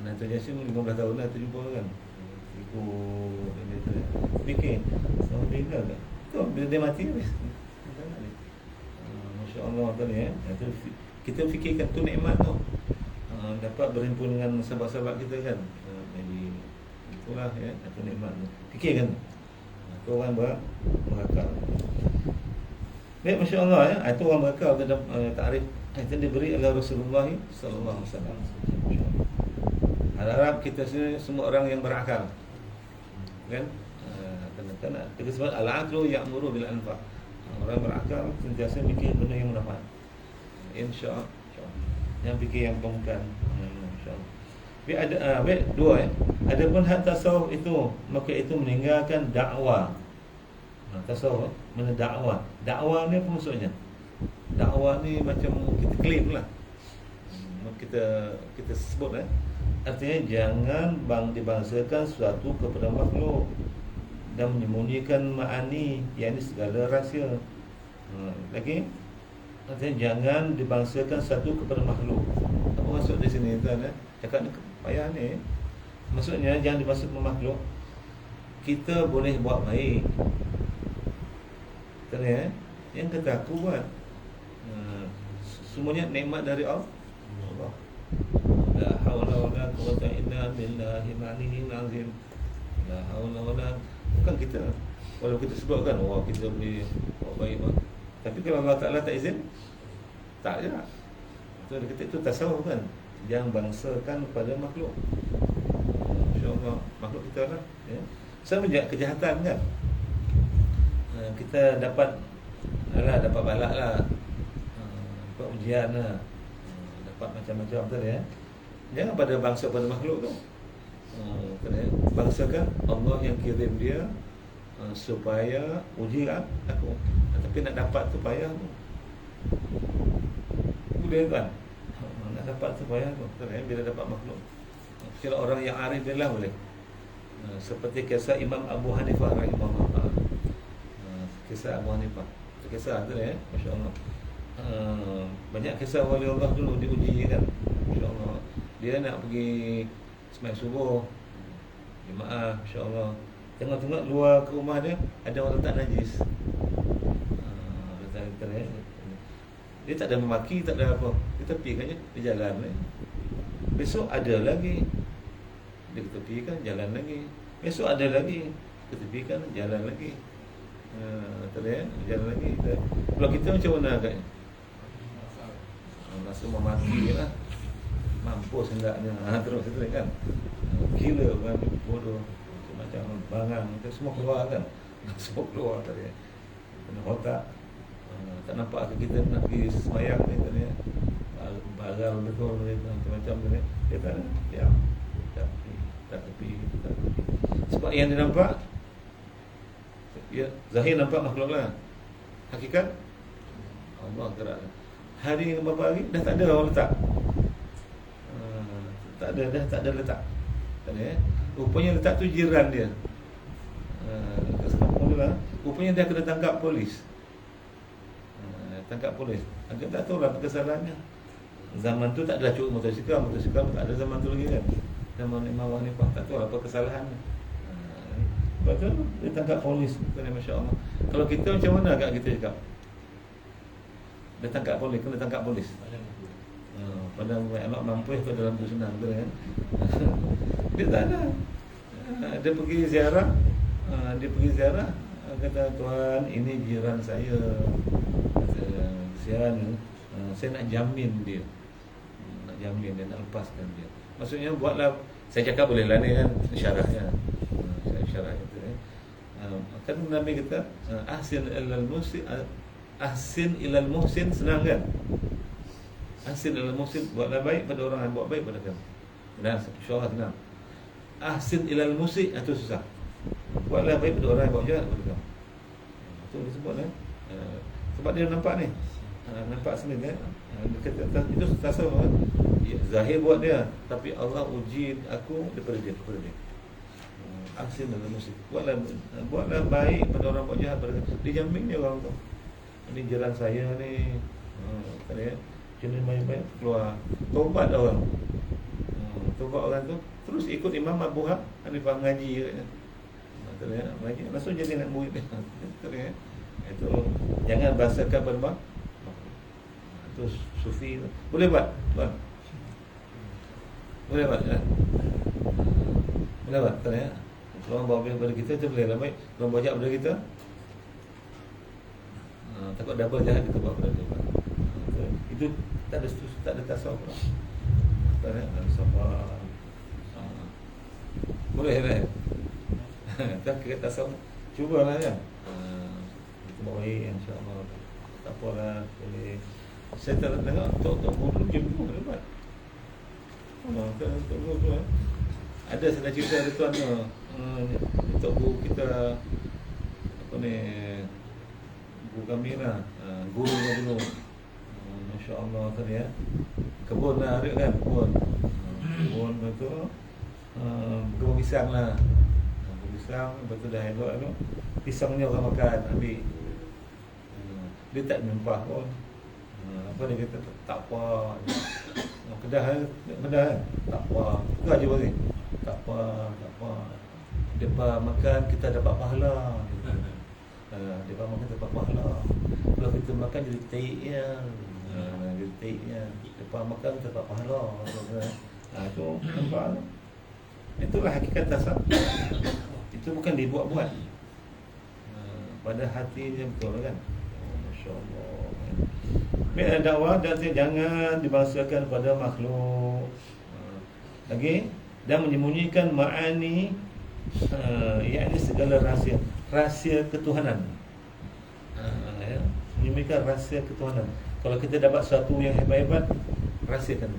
Nanti Jasim 15 tahun lah tu jumpa kan. Ikut ini tu. Fikir. Sama bila ke? Tu bila dia mati habis. Masya-Allah tadi kita fikirkan tu nikmat tu. Dapat berhimpun dengan sahabat-sahabat kita kan. Jadi itulah ya, itu nikmat tu. Fikirkan. Itu orang berakal. Baik, masya-Allah ya. Itu orang berakal dalam takrif itu diberi oleh Rasulullah sallallahu alaihi wasallam. Harap kita semua orang yang berakal. Kan? Kena kita sebut al-aqlu ya'muru bil anfa. Orang berakal sentiasa fikir benda yang bermanfaat. Insya-Allah. Yang fikir yang bukan. Insya-Allah. Baik dua ya. Adapun hak tasawuf itu, maka itu meninggalkan dakwah. Tasawuf mana dakwah? Dakwah ni apa maksudnya? Dakwah ni macam kita klaim lah. Kita sebut artinya jangan dibangsakan sesuatu kepada makhluk dan menyembunyikan ma'ani, yakni segala rahsia. Lagi artinya jangan dibangsakan sesuatu kepada makhluk. Apa maksud di sini tuan cakap ni payah ni. Maksudnya jangan dibangsakan kepada makhluk. Kita boleh buat baik. Tanya yang kata aku buat. Semuanya nikmat dari Allah. La haula wala quwwata illa billahi al-aliyyil azim. La haula wala, bukan kita. Walau kita sebutkan kita boleh buat baik, tapi kalau Allah Ta'ala tak izin, tak je. Itu kita itu tasawuf kan. Jangan bangsakan kepada makhluk. Insya-Allah makhluk kita lah ya. Sama je kejahatan kan. Kita dapat balak lah. Dapat ujian lah. Dapat macam-macam tu ya. Jangan pada bangsa pada makhluk tu. Bangsakan Allah yang kirim dia supaya uji aku. Tapi nak dapat tu payah tu. Boleh kan? Nak dapat tu payah tu. Bila dapat makhluk. Kalau orang yang arif dia lah boleh. Seperti kisah Imam Abu Hanifah rahimahullah. Kisah Abu Hanifah. Kisah tu ya, masya-Allah. Banyak kisah wali Allah dulu diuji kan. Masya-Allah. Dia nak pergi sembahyang subuh. Jemaah, masya-Allah. Tengok-tengok luar ke rumah dia ada orang letak najis. Dia tak ada memaki, tak ada apa. Dia tepikan je, dia jalan ni. Besok ada lagi. Dia ketepikan, jalan lagi. Besok ada lagi. Ketepikan, jalan lagi. Jalan lagi. Kalau kita macam mana agaknya? Masa memaki lah. Mampus hendaknya. Terus kan. Gila kan, bodoh. Macam bangang, kita semua keluar kan. Semua keluar tadi. Kena otak. Tak nampak kita nak pergi sembahyang ni tadi. Bagal betul macam-macam ni. Dia tak diam. Tak tepi. Sebab yang dia nampak, ya, zahir nampak makhluk lah. Hakikat Allah gerak. Hari beberapa hari dah tak ada orang letak. Tak ada letak. Tak ada. Rupanya letak tu jiran dia. Rupanya dia kena tangkap polis. tangkap polis. Agak tak tahu lah apa kesalahannya. Zaman tu tak ada curi motosikal tak ada zaman tu lagi kan. Zaman Imam Hanifah tak tahu lah apa kesalahannya. Lepas tu dia tangkap polis. Masya Allah. Kalau kita macam mana agak kita cakap? Dia tangkap polis, kena tangkap polis. Padahal anak mampu ke dalam tu senang tu kan. Dia tak ada. Dia pergi ziarah. Kata, tuan, ini jiran saya. Kata, saya nak jamin dia. Nak lepaskan dia. Maksudnya buatlah, saya cakap boleh lah ni kan syaratnya. Syarat itu kan Nabi kata ahsin ilal muhsin senang kan. Ahsin ilal muhsin, buatlah baik pada orang yang buat baik pada kamu. Dan insya-Allah senang. Ahsin ilal musi itu susah. Buatlah baik pada orang yang buat jahat pada kamu. Itu disebut kan. Sebab dia nampak ni. Nampak sini kan. Itu tasawuf kan. Zahir buat dia, tapi Allah uji aku daripada dia. Ahsin ilal musi. Buatlah baik pada orang buat jahat pada kamu. Dijamin dia orang tu. Ini jiran saya ni. Kata ya. Jenis baik-baik keluar. Tobat orang. Tobat orang tu terus ikut Imam Abu Hanifah ngaji katanya. Ngaji langsung jadi nak murid dia. Itu jangan bahasakan berbang. Itu sufi tu. Boleh buat, tuan. Boleh buat kan? Boleh buat kan ya? Kalau orang bawa pada kita tu boleh lah baik. Kalau bawa jahat pada kita, takut double jahat kita buat pada dia. Itu tak ada tasawuf lah. Tak ada sabar. Boleh kan? Tak kira tasawuf. Cubalah kan. Itu baik insya-Allah. Tak apalah, boleh. Saya tak dengar tok guru je boleh buat. Tok guru tu ada saya cerita ada tuan tu. Tok guru kita apa ni? Guru kami lah. Gurunya dulu. Masya-Allah tadi ya. Kebun lah ada kan, kebun tu kebun pisang lah. Kebun pisang, lepas tu dah elok tu pisangnya orang makan, ambil. Dia tak mempah pun. Apa dia kata, tak apa. Kedah kan, tak apa. Tu aja bagi. Tak apa. Depa makan kita dapat pahala. Depa makan dapat pahala. Kalau kita makan jadi taiknya. Lepas makan dapat pahala. Itu nampak. Itulah hakikat tasawuf. Itu bukan dibuat-buat. Pada hatinya betul kan. Masya-Allah. Bila dakwah jangan dibangsakan pada makhluk. Lagi dan menyembunyikan ma'ani yakni segala rahsia ketuhanan. Menyembunyikan rahsia ketuhanan. Kalau kita dapat sesuatu yang hebat-hebat, rahsiakan.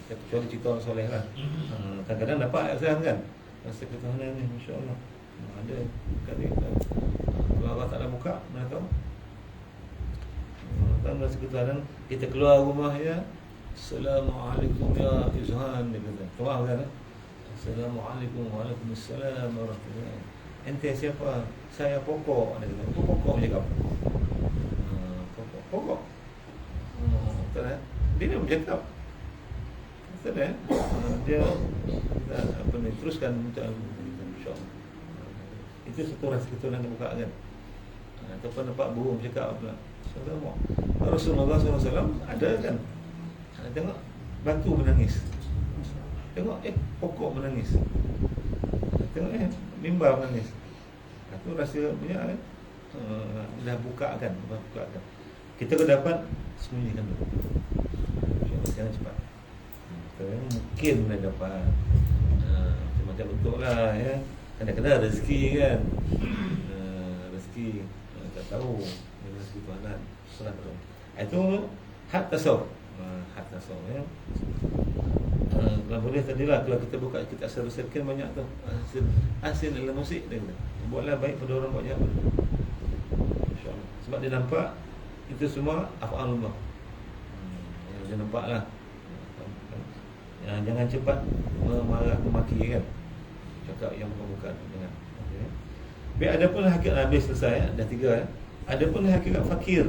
Kecuali cerita orang soleh lah. Kadang-kadang dapat kan rahsia ketuhanan ni, insya-Allah. Ada kali kalau Allah Ta'ala buka, mana tahu. Rahsia ketuhanan, kita keluar rumah ya. Assalamualaikum ya Izhan, dia kata. Keluar kan? Assalamualaikum waalaikumsalam warahmatullahi. Ente siapa? Saya Pokok. Dia kata. Pokok je kau. Pokok. Betul kan? Dia ni bercakap. Betul kan? Dia apa ni, teruskan macam insya-Allah. Itu satu rasa ketuhanan yang buka kan. Ataupun nampak burung bercakap pula. Rasulullah SAW ada kan. Tengok batu menangis. Tengok pokok menangis. Tengok mimbar menangis. Itu rasa punya kan. Dah buka kan. Kita kena dapat sembunyikan dulu. Jangan cepat. Mungkin boleh dapat. Macam betul lah ya. Kadang-kadang rezeki kan. Rezeki tak tahu. Rezeki Tuhan serah tu. Itu hak tasawuf. Hak tasawuf ya. Kalau boleh tadilah kalau kita buka kitab serkan banyak tu. Asin dalam musik dia kata. Buatlah baik pada orang buat jahat. Insya-Allah. Sebab dia nampak itu semua af'alullah. Dia nampaklah. Jangan cepat memarah memaki kan. Cakap yang bukan jangan. Okey. Baik, adapun hakikat habis selesai dah 3 Adapun hakikat fakir.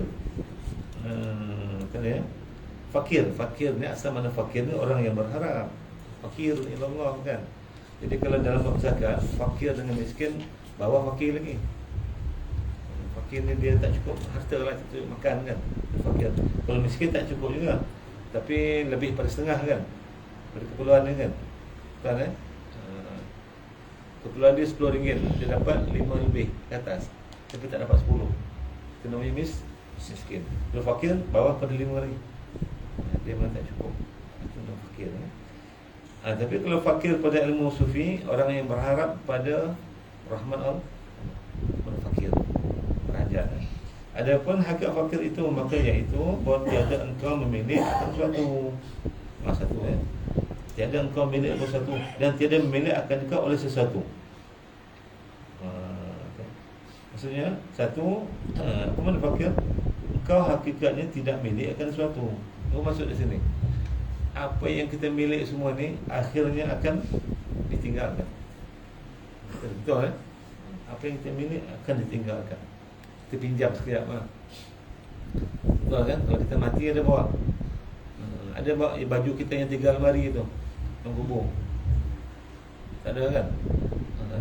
Kan ya, fakir ni asal mana fakir ni orang yang berharap. Fakir ilallah kan. Jadi kalau dalam bab zakat, fakir dengan miskin bawah fakir lagi. Fakir ni dia tak cukup harta lah untuk makan kan. Fakir. Kalau miskin tak cukup juga, tapi lebih pada setengah kan dari keperluan dia kan. Kan keperluan dia RM10, dia dapat 5 lebih ke atas, tapi tak dapat 10. Kena miskin. Kalau fakir bawah pada 5 lagi, dia memang tak cukup. Itu nama fakir tapi kalau fakir pada ilmu sufi, orang yang berharap pada rahmat Allah, fakir raja. Adapun hakikat fakir itu maka iaitu bahawa tiada engkau memilih akan sesuatu. Satu tiada engkau memilih akan sesuatu, dan tiada memilih akan engkau oleh sesuatu. Maksudnya satu, apa makna fakir? Engkau hakikatnya tidak milik akan sesuatu. Apa maksud di sini? Apa yang kita milik semua ni akhirnya akan ditinggalkan. Betul Apa yang kita milik akan ditinggalkan. Kita pinjam sekejap lah. Betul kan? Kalau kita mati ada bawa baju kita yang 3 lemari tu dalam kubur. Tak ada kan?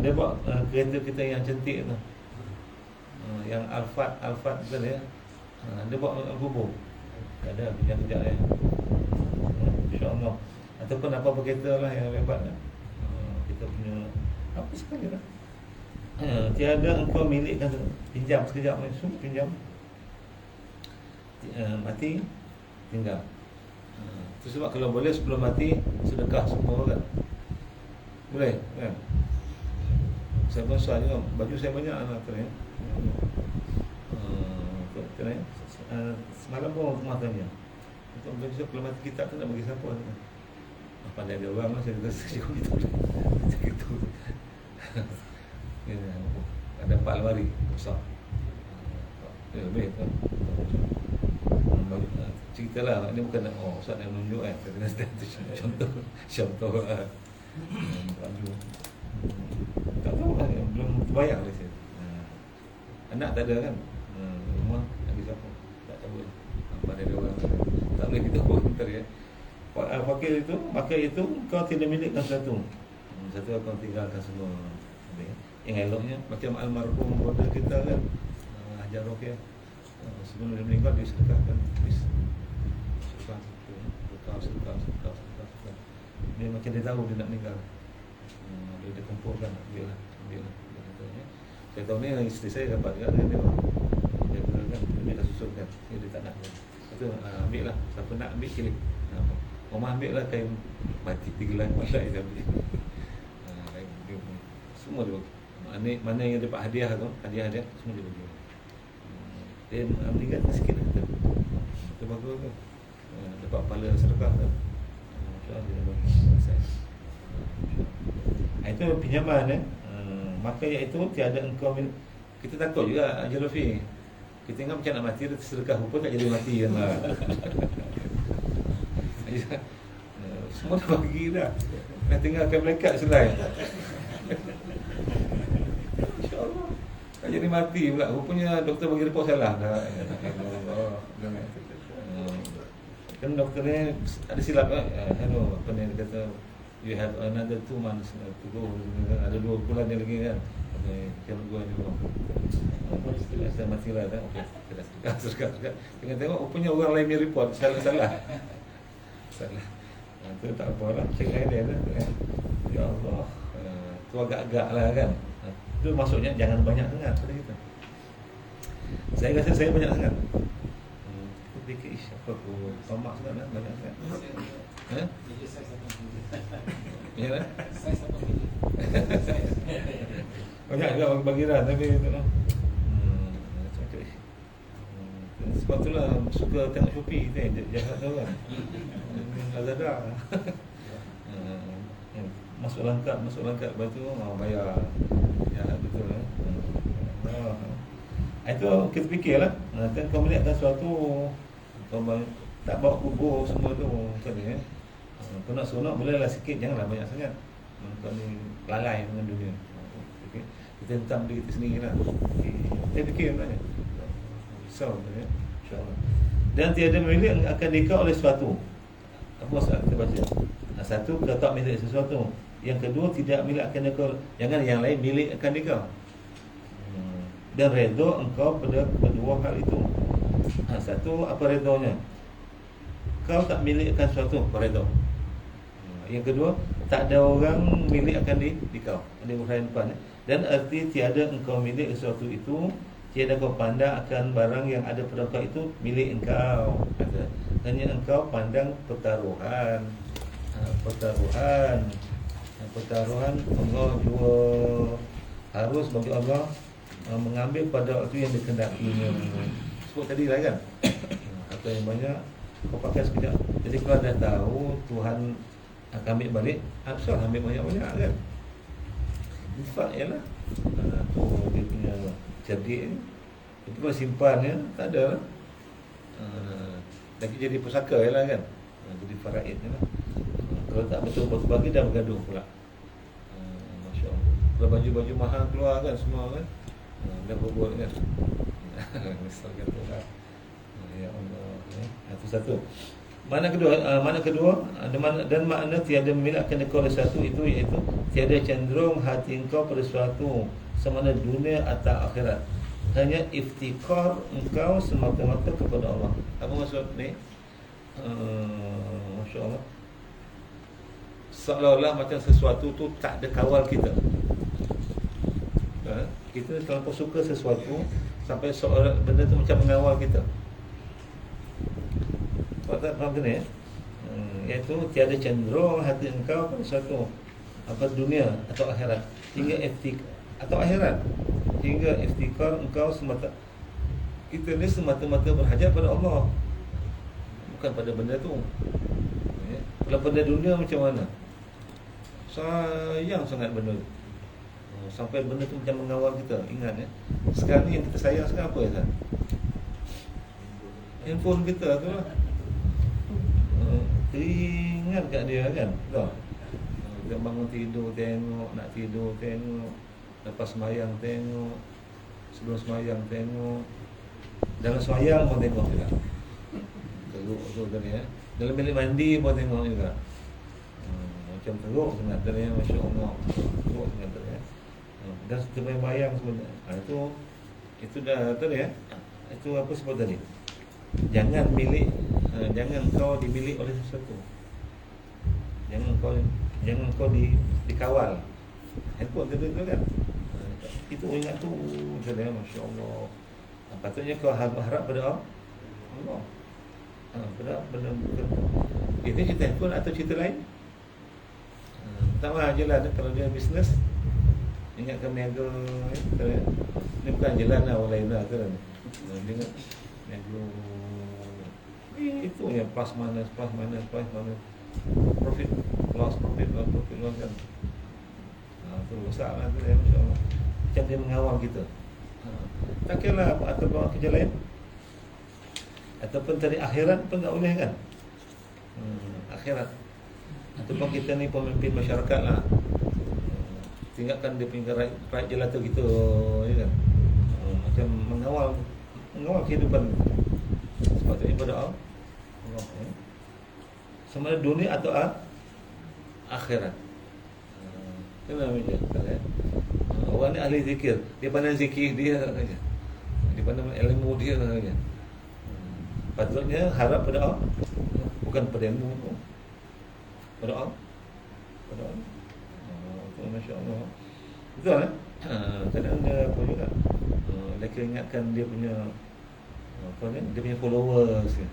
Ada bawa kereta kita yang cantik tu, yang Alphard tu ya. Dia bawa dalam kubur. Tak ada, pinjam kejap ya. InsyaAllah. Ataupun apa-apa kereta lah yang hebat lah. Kita punya apa sekali lah. Tiada engkau milikkan, pinjam sekejap, semua pinjam. Mati, tinggal. Itu sebab kalau boleh sebelum mati sedekah semua kan. Boleh kan? Saya pun soalnya baju saya banyak anak kena. Semalam pun rumah tanya, untuk baju saya kalau mati kitab tu nak bagi siapa? Pandai dia orang lah, saya kata sejauh itu gitu. Ada 4 lemari besar. Lebih kan. Ceritalah, ini bukan Ustaz nak menunjuk contoh baju. Tak tahu lah, belum terbayang oleh saya. Anak tak ada kan, rumah nak bagi siapa? Tak tahu. Pandai dia orang, tak boleh kita komentar ya. Fakir itu, maka itu kau tidak milikkan satu. Satu kau tinggalkan semua. Yang eloknya macam almarhum brother kita kan, Hajar Rokia, sebelum dia meninggal dia sedekahkan sedekah. Dia macam dia tahu dia nak meninggal. Dia kumpulkan, ambil lah. Saya tahu ni isteri saya dapat juga dengan dia kan, dia dah susunkan, dia tak nak. Kata ambil lah, siapa nak ambil kilik. Mama ambil lah kain mati 3 bulan dia ambil. Semua dia bagi. Mana yang dapat hadiah tu, hadiah semua dia bagi. Dia meninggal sikit lah. Itu bagus tu. Dapat pahala sedekah tu. InsyaAllah dia bagi. Itu pinjaman maka iaitu tiada engkau kita takut juga Haji Rafi. Kita ingat macam nak mati, sedekah rupa tak jadi mati kan. Semua dah bagi dah. Dah tinggalkan malaikat selai. InsyaAllah tak jadi mati pula. Rupanya doktor bagi report salah dah. Kan doktor ni ada silap kan. Hello, apa ni dia kata, you have another 2 months to go. Ada 2 bulan dia lagi kan. Jangan gua ni dulu. Saya mati lah kan. Okey, kita sedekah. Tengok rupanya orang lain punya report salah. Itu tak apa lah, cek dia lah. Ya Allah, tu agak-agak lah kan. Itu maksudnya jangan banyak sangat pada kita. Saya rasa saya banyak sangat. Aku fikir apa aku tamak sangat lah, banyak sangat. Ya lah. Banyak juga bagi dah, tapi itu lah. Sebab itulah suka tengok Shopee kita jahat tu kan. Lazada. Masuk langkap lepas tu bayar. Ya betul lah. Itu kita fikirlah. Kan kau melihatkan sesuatu, kau tak bawa kubur semua tu kan ya. Kau nak seronok bolehlah sikit, janganlah banyak sangat. Kau ni lalai dengan dunia. Okey. Kita hentam diri kita sendiri lah. Kita fikir sebenarnya. So ya. InsyaAllah. Dan tiada milik akan dikau oleh sesuatu. Apa maksud kita baca? Satu, kau tak milik sesuatu. Yang kedua, tidak milik akan dikau. Jangan yang lain milik akan dikau. Dan redha engkau pada kedua hal itu. Satu, apa redanya? Kau tak milik akan sesuatu, kau redha. Yang kedua, tak ada orang milik akan dikau. Ada huraian depan. Dan arti tiada engkau milik sesuatu itu, tiada kau pandang akan barang yang ada pada engkau itu milik engkau. Hanya engkau pandang pertaruhan. Pertaruhan Allah jua harus bagi Allah mengambil pada waktu yang dikehendakinya. Sebut tadi lah kan. Atau yang banyak kau pakai sekejap. Jadi kalau dah tahu Tuhan akan ambil balik, asal ambil banyak-banyak kan. Infak ialah tu dia punya cerdik ni. Itu kalau simpannya tak ada lah. Lagi jadi pusaka ialah kan. Jadi faraid ni lah. Kalau tak betul-betul bagi dah bergaduh pula. Masya Allah. Kalau baju-baju mahal keluar kan semua kan. Dah berbuat kan. Misal kata lah. Ya Allah. Itu satu. Makna kedua dan makna tiada milik akan dikau oleh satu itu iaitu tiada cenderung hati engkau pada suatu semana dunia atau akhirat. Hanya iftikar engkau semata-mata kepada Allah. Apa maksud ni? Masya Allah. Seolah-olah macam sesuatu tu tak ada kawal kita. Kita terlalu suka sesuatu sampai seolah benda tu macam mengawal kita. Faham ke ni? Iaitu tiada cenderung hati engkau pada suatu apa dunia atau akhirat hingga akhirat hingga iftikar engkau semata. Kita ni semata-mata berhajat pada Allah, bukan pada benda tu. Kalau pada dunia macam mana? Sayang sangat benda tu. Sampai benda tu macam mengawal kita. Ingat ya. Sekarang ni yang kita sayang sekarang apa ya? Handphone kita tu lah. Ingat kat dia kan. Tak. Dia bangun tidur tengok, nak tidur tengok, lepas sembahyang tengok, sebelum sembahyang tengok, dalam sembahyang pun tengok juga. Teruk tu tadi ya. Dalam bilik mandi pun tengok juga. Macam teruk sangat tadi ya, masya-Allah. Teruk sangat tadi ya. Dan sembahyang sebenarnya. Itu dah tadi ya. Itu apa sebut tadi? Jangan kau dimiliki oleh sesuatu. Jangan kau dikawal. Handphone tu kan. Itu ingat tu saja, masya-Allah. Patutnya kau harap pada Allah. Pada benda itu cerita handphone atau cerita lain. Pertama je lah kalau dia bisnes, ingatkan meniaga ni bukan jalan lah orang lain lah kan. Dia meniaga itu yang plus minus profit loss kan. Tu besar lah tu ya, masya-Allah. Macam dia mengawal kita. Tak kira apa atau bawa kerja lain ataupun tadi akhirat pun tak boleh kan. Akhirat ataupun kita ni pemimpin masyarakat lah, tinggalkan dia punya right jelata gitu ya kan. Macam mengawal kehidupan sepatutnya pada Allah ya. Sama ada dunia atau akhirat. Kenapa dia kata orang ni ahli zikir, dia pandang zikir dia saja, dia pandang ilmu dia saja. Patutnya harap pada Allah, bukan pada ilmu tu. Pada Allah. Masya-Allah. Betul kan? Kadang dia apa juga. Lagi ingatkan dia punya dia punya followers kan.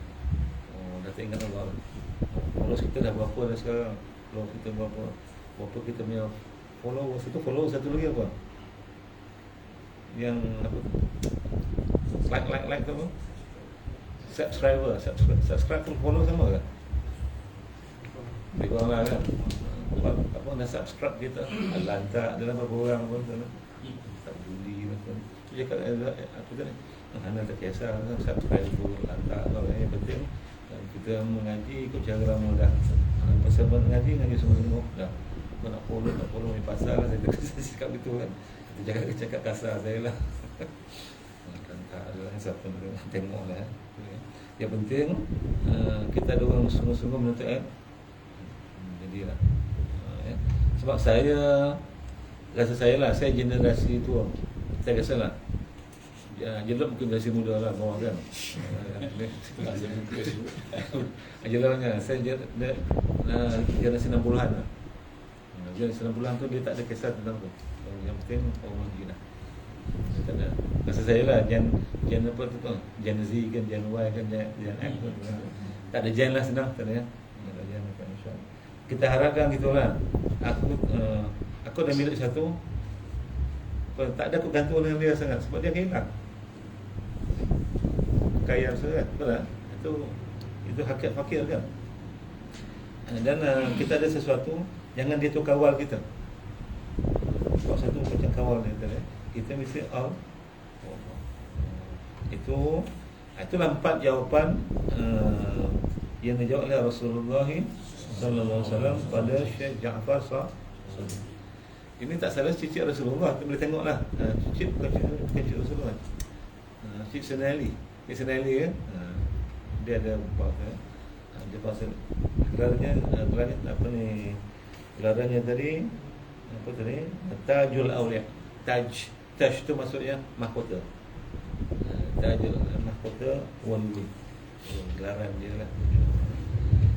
Dah tak ingat Allah. Followers kita dah berapa dah sekarang? Followers kita berapa kita punya followers itu satu lagi apa? Yang apa? Like tu apa? Subscribe tu follow sama kan? Lebih lah kan? Apa nak subscribe kita? Lantak dalam beberapa orang pun tak peduli macam. Tu cakap aku tadi, anda tak kisah subscribe tu lantak tau. Yang penting kita mengaji ikut cara mudah. Pasal mengaji semua dah. Kau nak follow ni pasal lah. Saya cakap gitu kan. Kita cakap kasar saya lah. Kan tak ada lah siapa nak tengok lah. Yang penting kita ada orang sungguh-sungguh menuntut ilmu. Jadilah. Ya. Sebab rasa saya lah, saya generasi tua. Saya rasa lah Jelap mungkin generasi muda lah bawah kan. Jelap kan, saya generasi 60-an lah. Generasi 60-an tu dia tak ada kisah tentang tu. Yang penting orang lagi lah. Tak ada. Rasa saya lah Gen apa tu, Gen Z kan, Gen Y kan, Gen X tu. Tak ada Gen lah, senang tak ada ya. Tak ada Gen kan, insya-Allah. Kita harapkan gitulah. Aku dah milik satu. Tak ada aku gantung dengan dia sangat sebab dia hilang. Kaya sangat, betul tak? Itu hakikat fakir kan. Dan kita ada sesuatu, jangan dia tu kawal kita. Sebab satu macam kawal dia tadi. Kita mesti itulah 4 jawapan yang dijawab oleh Rasulullah sallallahu alaihi wasallam pada Syekh Ja'far Sadiq. Ini tak salah cicit Rasulullah, kita boleh tengoklah. Cicit bukan cicit Rasulullah. Cicit Senali. Cicit Senali kan. Dia ada apa? Dia pasal gelarnya apa ni? Gelarannya tadi apa tadi? Tajul Auliya. Taj tu maksudnya mahkota. Tajul mahkota wali. Gelaran dia lah.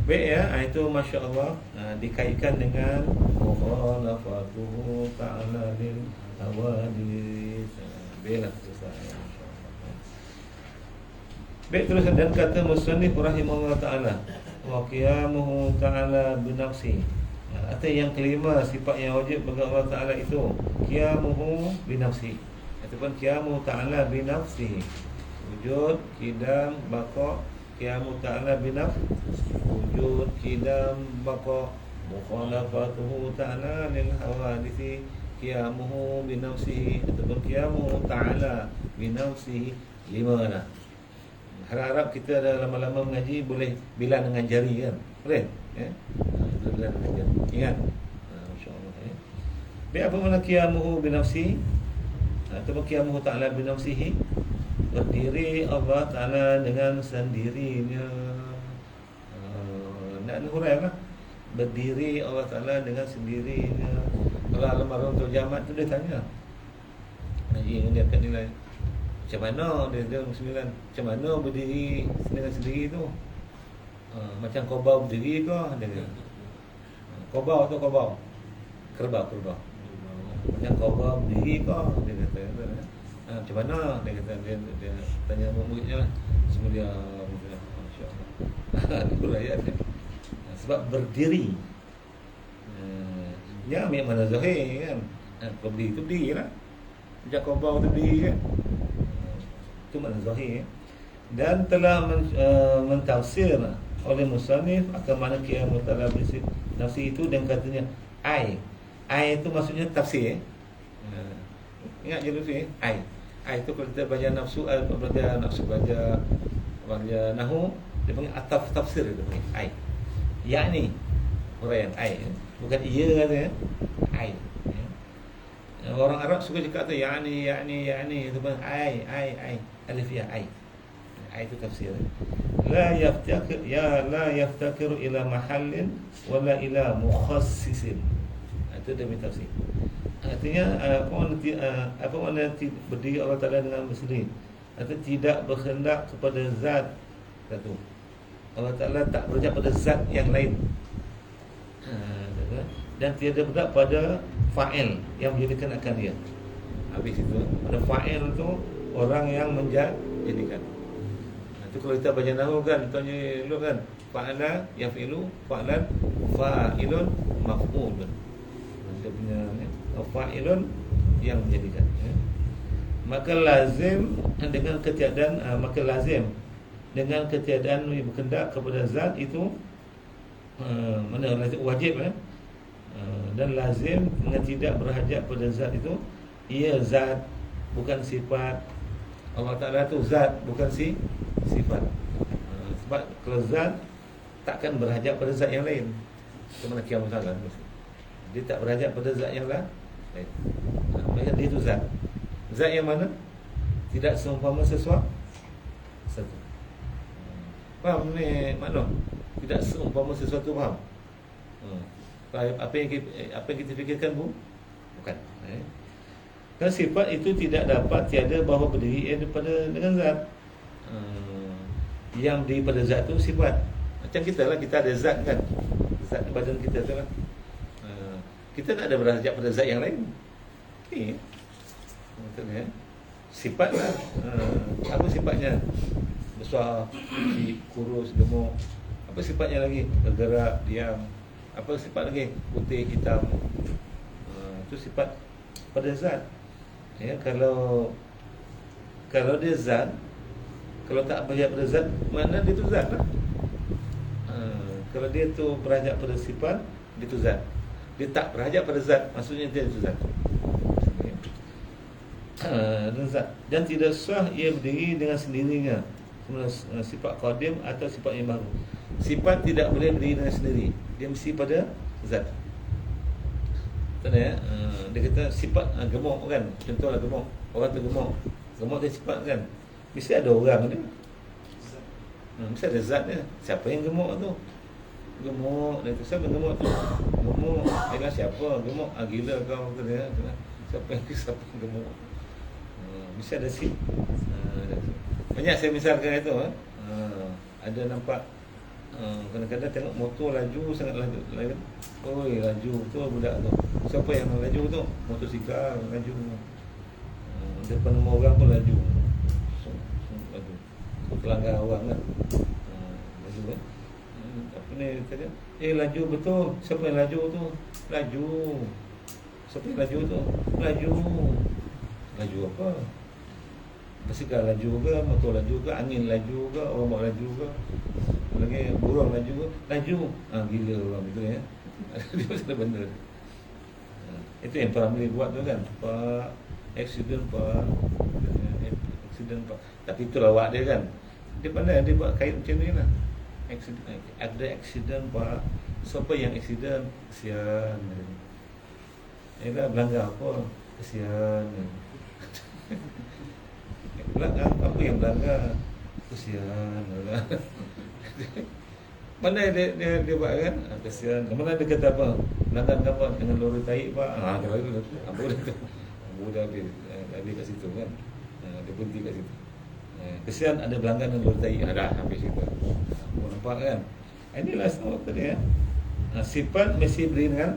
Baik ya, itu Masya Allah dikaitkan dengan mukhalafatuhu ta'ala lil hawadis. Baiklah, selesai. Baik, terus dan kata musannif rahimahullah ta'ala wa qiyamuhu ta'ala binafsi. Atau yang kelima, sifat yang wajib bagi Allah Ta'ala itu qiyamuhu binafsi, ataupun qiyamuhu ta'ala binafsi. Wujud, qidam, baqa. Qiyamu ta'ala binaf, wujud, qidam, baqa. Mukhalafatuhu ta'ala lil hawadisi, qiyamuhu binafsihi, ataupun qiyamuhu ta'ala binafsihi. 5 dah. Harap-harap kita dah lama-lama mengaji boleh bilang dengan jari kan. Boleh? Ya? Bilang dengan jari. Ingat? Masya-Allah ya. Baik, apa makna qiyamuhu binafsihi? Ataupun qiyamuhu ta'ala binafsihi? Berdiri Allah Ta'ala dengan sendirinya. Nak hurai lah. Berdiri Allah Ta'ala dengan sendirinya. Kalau almarhum terjamat tu dia tanya Haji dia akan nilai macam mana dia 9. Macam mana berdiri dengan sendiri tu? Macam kobau berdiri ke? Dia kata kobau tu kobau. Kerbau. Macam kobau berdiri ke? Dia kata macam mana? Dia kata dia tanya muridnya lah. Semua dia masya-Allah. Itu ayat dia. Sebab berdiri. Ya ambil mana zahir kan. Berdiri tu berdiri lah. Macam kobau tu berdiri kan. Itu makna zahir. Dan telah mentafsir oleh musannif akan mana qiyamu ta'ala nafsi itu dan katanya ai itu maksudnya tafsir. Ingat je dulu ai itu kalau kita baca nafsu, baca nahu, dia panggil ataf tafsir, dia panggil ai. Yakni huraian ai, bukan iya katanya ai. Orang Arab suka cakap tu yakni itu pun ai alif ya ai itu tafsir. La yaftakiru ila mahallin wala ila mukhassisin. Itu demi tafsir. Artinya apa makna berdiri Allah Ta'ala dengan bersendiri? Atau tidak berkehendak kepada zat satu. Allah Ta'ala tak berkehendak pada zat yang lain. Dan tiada berkehendak pada fa'il yang menjadikan akan dia. Habis itu pada fa'il tu orang yang menjadikan. Itu kalau kita baca nahwu kan, tanya lu kan, fa'ala yafilu, fa'lan fa'ilun maf'ulun. Dia punya fa'ilun yang menjadikan. Maka lazim dengan ketiadaan dengan ketiadaan yang berkehendak kepada zat itu mana wajib dan lazim dengan tidak berhajat pada zat itu. Ia zat bukan sifat. Allah Ta'ala tu zat bukan sifat. Sebab kalau zat takkan berhajat pada zat yang lain. Itu mana kiamat Ta'ala. Dia tak berhajat pada zat yang lain. Maksudnya dia tu zat. Zat yang mana? Tidak seumpama sesuatu. Faham ni makna? Tidak seumpama sesuatu, faham? Apa yang kita fikirkan pun bukan. Dan sifat itu tidak dapat tiada bahawa berdiri daripada dengan zat. Yang daripada zat tu sifat. Macam kita lah, kita ada zat kan. Zat badan kita tu lah. Kita tak ada berhajat pada zat yang lain. Ni betul ya. Sifat lah. Apa sifatnya? Besar, kecil, kurus, gemuk. Apa sifatnya lagi? Bergerak, diam. Apa sifat lagi? Putih, hitam. Itu sifat pada zat. Ya, kalau dia zat, kalau tak berhajat pada zat, mana dia tu zat lah. Kalau dia tu berhajat pada sifat, dia tu zat. Dia tak berhajat pada zat, maksudnya dia tu zat. Dan tidak sah ia berdiri dengan sendirinya. Sifat qadim atau sifat yang baru. Sifat tidak boleh berdiri dengan sendiri. Dia mesti pada zat. Betul ya? Dia kata sifat gemuk kan. Contohlah gemuk. Orang tu gemuk. Gemuk dia sifat kan. Mesti ada orang dia. Mesti ada zat dia. Siapa yang gemuk tu? Gemuk. Dia tu siapa gemuk tu? Gemuk. Dia siapa? Gemuk. Gila kau kata dia. Siapa yang gemuk? Mesti ada sifat. Banyak saya misalkan itu. Ada nampak kadang-kadang tengok motor laju sangat laju. Oi, laju tu budak tu. Siapa yang laju tu? Motosikal laju. Depan rumah orang pun laju. Laju. Pelanggar orang kan. Laju kan. Apa ni tadi? Laju betul. Siapa yang laju tu? Laju. Siapa yang laju tu? Laju. Laju apa? Basikal laju ke, motor laju ke, angin laju ke, orang bawa laju ke, lagi burung laju ke, laju. Gila orang itu ya. Dia macam benda. Itu yang Ramli buat tu kan. Pak accident pak. Tapi itu lawak dia kan. Dia pandai dia buat kait macam ni lah. Ada accident pak. Siapa yang accident? Kesian. Ialah melanggar apa? Kesian. Belakang apa yang belakang? Kesian. Mana dia buat kan? Kesian. Mana dia kata apa? Belakang apa? Dengan lori taik pak. Kalau itu apa dah tu? Abu dah habis kat situ kan. Dia berhenti kat situ. Kesian ada belakang dengan lori taik. Dah habis situ. Abu nampak kan? Inilah semua tadi ya. Sifat mesti berdiri dengan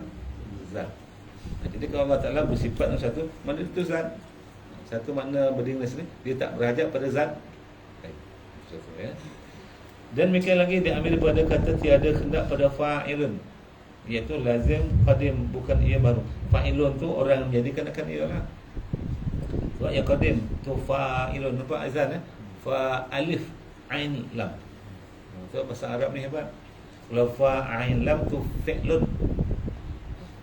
zat. Jadi kalau Allah Ta'ala bersifat dengan satu, mana itu zat? Satu makna berdiri dengan sini, dia tak berhajat pada zat. Satu ya. Dan demikian lagi diambil daripada kata tiada hendak pada fa'ilun, iaitu lazim qadim, bukan ia baru. Fa'ilun tu orang yang menjadikan akan ia lah. Sebab yang qadim tu fa'ilun. Nampak azan ya? Fa alif ain lam. Tu bahasa Arab ni hebat. Kalau fa ain lam tu fi'lun.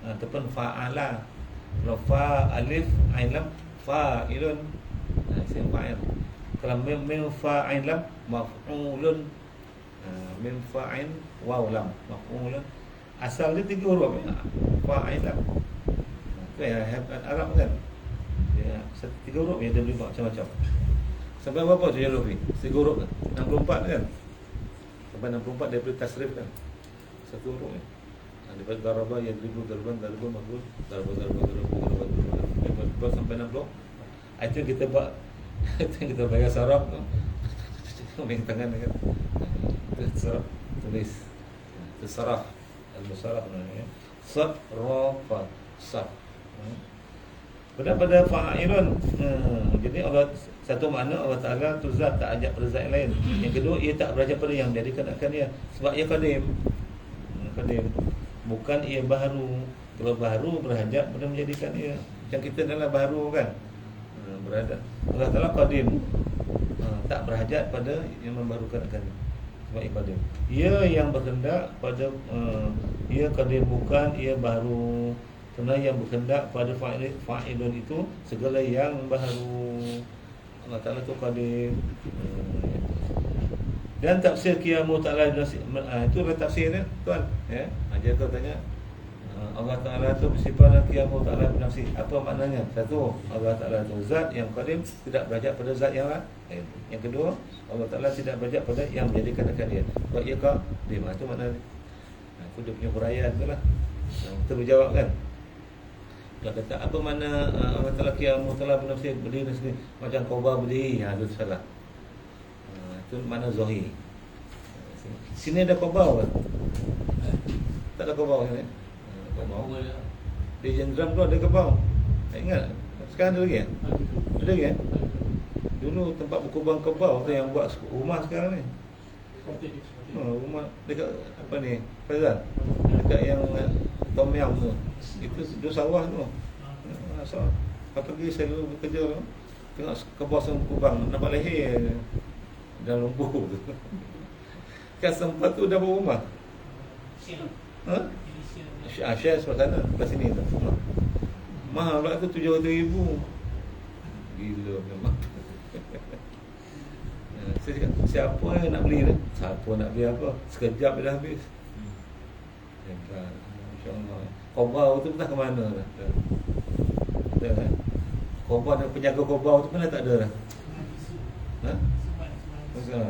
Ataupun fa'ala. Kalau fa alif ain lam fa'ilun. Isim fa'il. Kalau mim fa'in lam maf'ulun. Mim fa'in waw lam maf'ulun. Asal dia 3 huruf ya. Fa'in lam. Itu yang Arab kan. Dia 3 huruf ya, dia boleh buat macam-macam. Sampai berapa tu ya Lufi? 3 huruf kan? 64 kan? Sampai 64 dia boleh tasrif kan? 1 huruf ya. Daripada darabah ya ribu darban makbul darabah sampai 60. Itu kita buat itu kita bayar saraf tu. Main tangan kan. Saraf tulis. Itu saraf. Al-musaraf namanya. Sarrafa saf. Pada fa'ilun. Jadi Allah satu makna Allah Ta'ala tu zat tak ajak pada zat lain. Yang kedua ia tak berajak pada yang menjadikan akan dia. Sebab ia qadim. Qadim. Bukan ia baru. Kalau baru berhajat pada menjadikan ia. Macam kita adalah baru kan. Berada. Allah Ta'ala qadim. Tak berhajat pada yang membarukan akan. Sebab ia qadim. Ia yang berkendak pada ia qadim, bukan ia baru. Kerana yang berkendak pada fa'ilun itu segala yang baru. Allah Ta'ala tu qadim. Dan tafsir qiyamu ta'ala itulah tafsirnya tuan ya. Dia kau tanya Allah Ta'ala tu bersifat qiyamu ta'ala binafsi. Apa maknanya? Satu, Allah Ta'ala tu zat yang qadim, tidak berajak pada zat yang lain. Yang kedua, Allah Ta'ala tidak berajak pada yang menjadikan dia. Sebab ia qadim. Itu maknanya. Itu dia punya huraian tu lah. Kita berjawab kan. Kalau kata apa makna Allah Ta'ala qiyamu ta'ala binafsi, berdiri sendiri macam Kaabah berdiri, itu salah. Itu makna zahir. Sini ada Kaabah kan? Tak ada Kaabah sini. Kebau. Di Jendram tu ada kebau. Tak ingat? Sekarang ada lagi ya? Ada lagi ya? Dulu tempat berkubang kebau tu yang buat rumah sekarang ni. Rumah dekat apa ni? Faizal. Dekat yang Tom Yam tu. Itu sawah tu. Sawah. Lepas pergi saya dulu bekerja tu, tengok kebau semua berkubang, nampak leher dalam lumpur tu. Kan sempat tu dah berumah. Ha? Share sebab sana, belah sini tu. Mahal pula tu 700,000. Gila memang. Saya cakap, siapa yang nak beli tu? Siapa nak beli apa? Sekejap dah habis. Hebat. InsyaAllah. Kobau tu entah ke mana dah. Betul kan? Kobau dan penjaga kobau tu mana tak ada dah. Ha? Betul.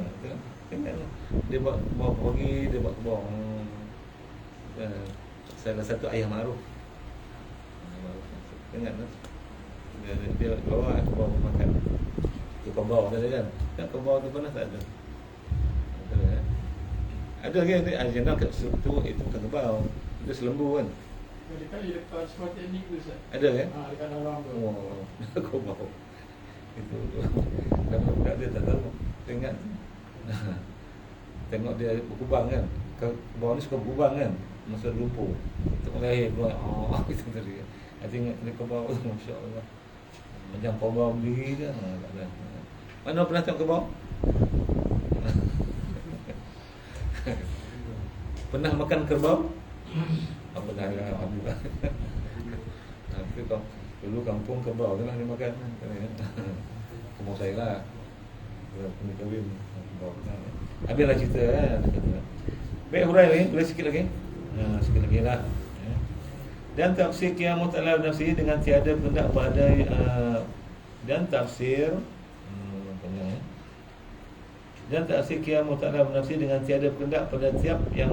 Dia buat pagi, dia buat kebau. Salah satu ayah Ma'ruf. Ingat tak? Dia bawa kebau makan. Itu kebau ada kan? Kan kebau tu pernah tak ada. Ada kan? Jenam kat tu itu bukan kebau. Itu selembu kan? Dekat sekolah teknik tu Ustaz. Ada kan? Dekat dalam tu. Oh, kebau. Itu. Budak dia tak tahu. Ingat. Tengok dia berkubang kan? Kebau ni suka berkubang kan? Masa lumpur tengok lahir keluar, itu tadi. Saya tengok dia kebau tu, Masya Allah. Macam kebau berdiri ke? Tak ada. Mana pernah tengok kebau? Pernah makan kerbau? Pernah kan? Alhamdulillah. Tapi dulu kampung kerbau tu lah dia makan. Kampung saya lah. Punya kahwin kerbau. Habislah cerita kan. Baik, hurai lagi, boleh sikit lagi. Sikit lagi lah. Dan tafsir qiyamu ta'ala binafsi dengan tiada kehendak pada dan tafsir dan tafsir qiyamu ta'ala binafsi dengan tiada kehendak pada tiap yang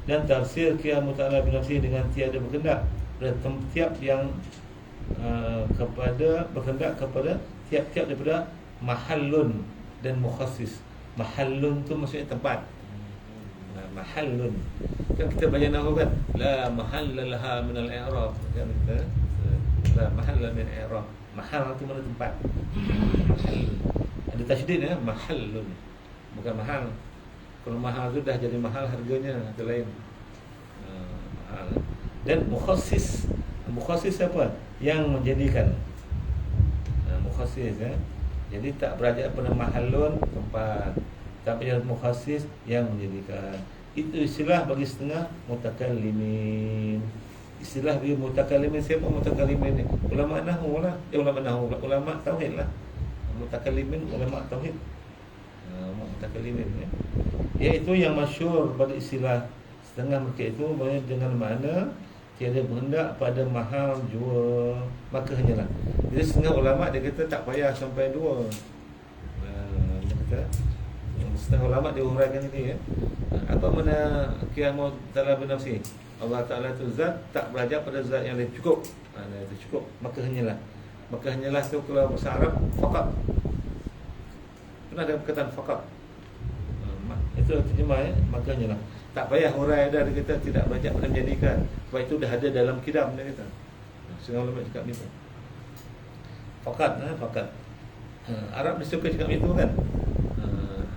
dan tafsir qiyamu ta'ala binafsi dengan tiada berkehendak pada tiap yang kepada berkehendak kepada tiap-tiap daripada mahallun dan mukhassis. Mahallun tu maksudnya tempat. Mahallun kan kita baca nahwu kan, la mahallalaha min al-i'rab kan, kita la mahalla min al-i'rab. Mahal tu mana tempat. Mahallun ada tasydid ya, mahallun bukan mahal. Kalau mahal tu dah jadi mahal harganya atau lain. Mahal. Dan mukhassis, mukhassis apa? Yang menjadikan. Mukhassis ya. Jadi tak berajak pada mahallun tempat, tapi yang mukhassis yang menjadikan. Itu istilah bagi setengah mutakallimin. Istilah bagi mutakallimin, siapa mutakallimin ni? Ulama nahwu lah. Ulama nahwu, ulama tauhid lah. Mutakallimin ulama tauhid. Mutakallimin ya. Iaitu yang masyhur pada istilah setengah mereka itu dengan makna tiada berhendak pada mahal jua, maka hanyalah. Jadi setengah ulama dia kata tak payah sampai dua. Dia kata setengah ulama dia uraikan ini ya. Apa mana qiyamu ta'ala binafsi? Allah Ta'ala tu zat tak berajak pada zat yang lain, cukup. Itu cukup, maka hanyalah. Maka hanyalah tu kalau bahasa Arab faqat. Pernah ada perkataan faqat. Itu terjemah ya, maka hanyalah. Tak payah hurai dah, dia kata tidak berajak pada menjadikan. Sebab itu dah ada dalam kidam dia kata. Setengah ulama cakap gitu. Faqat, faqat. Arab dia suka cakap itu kan.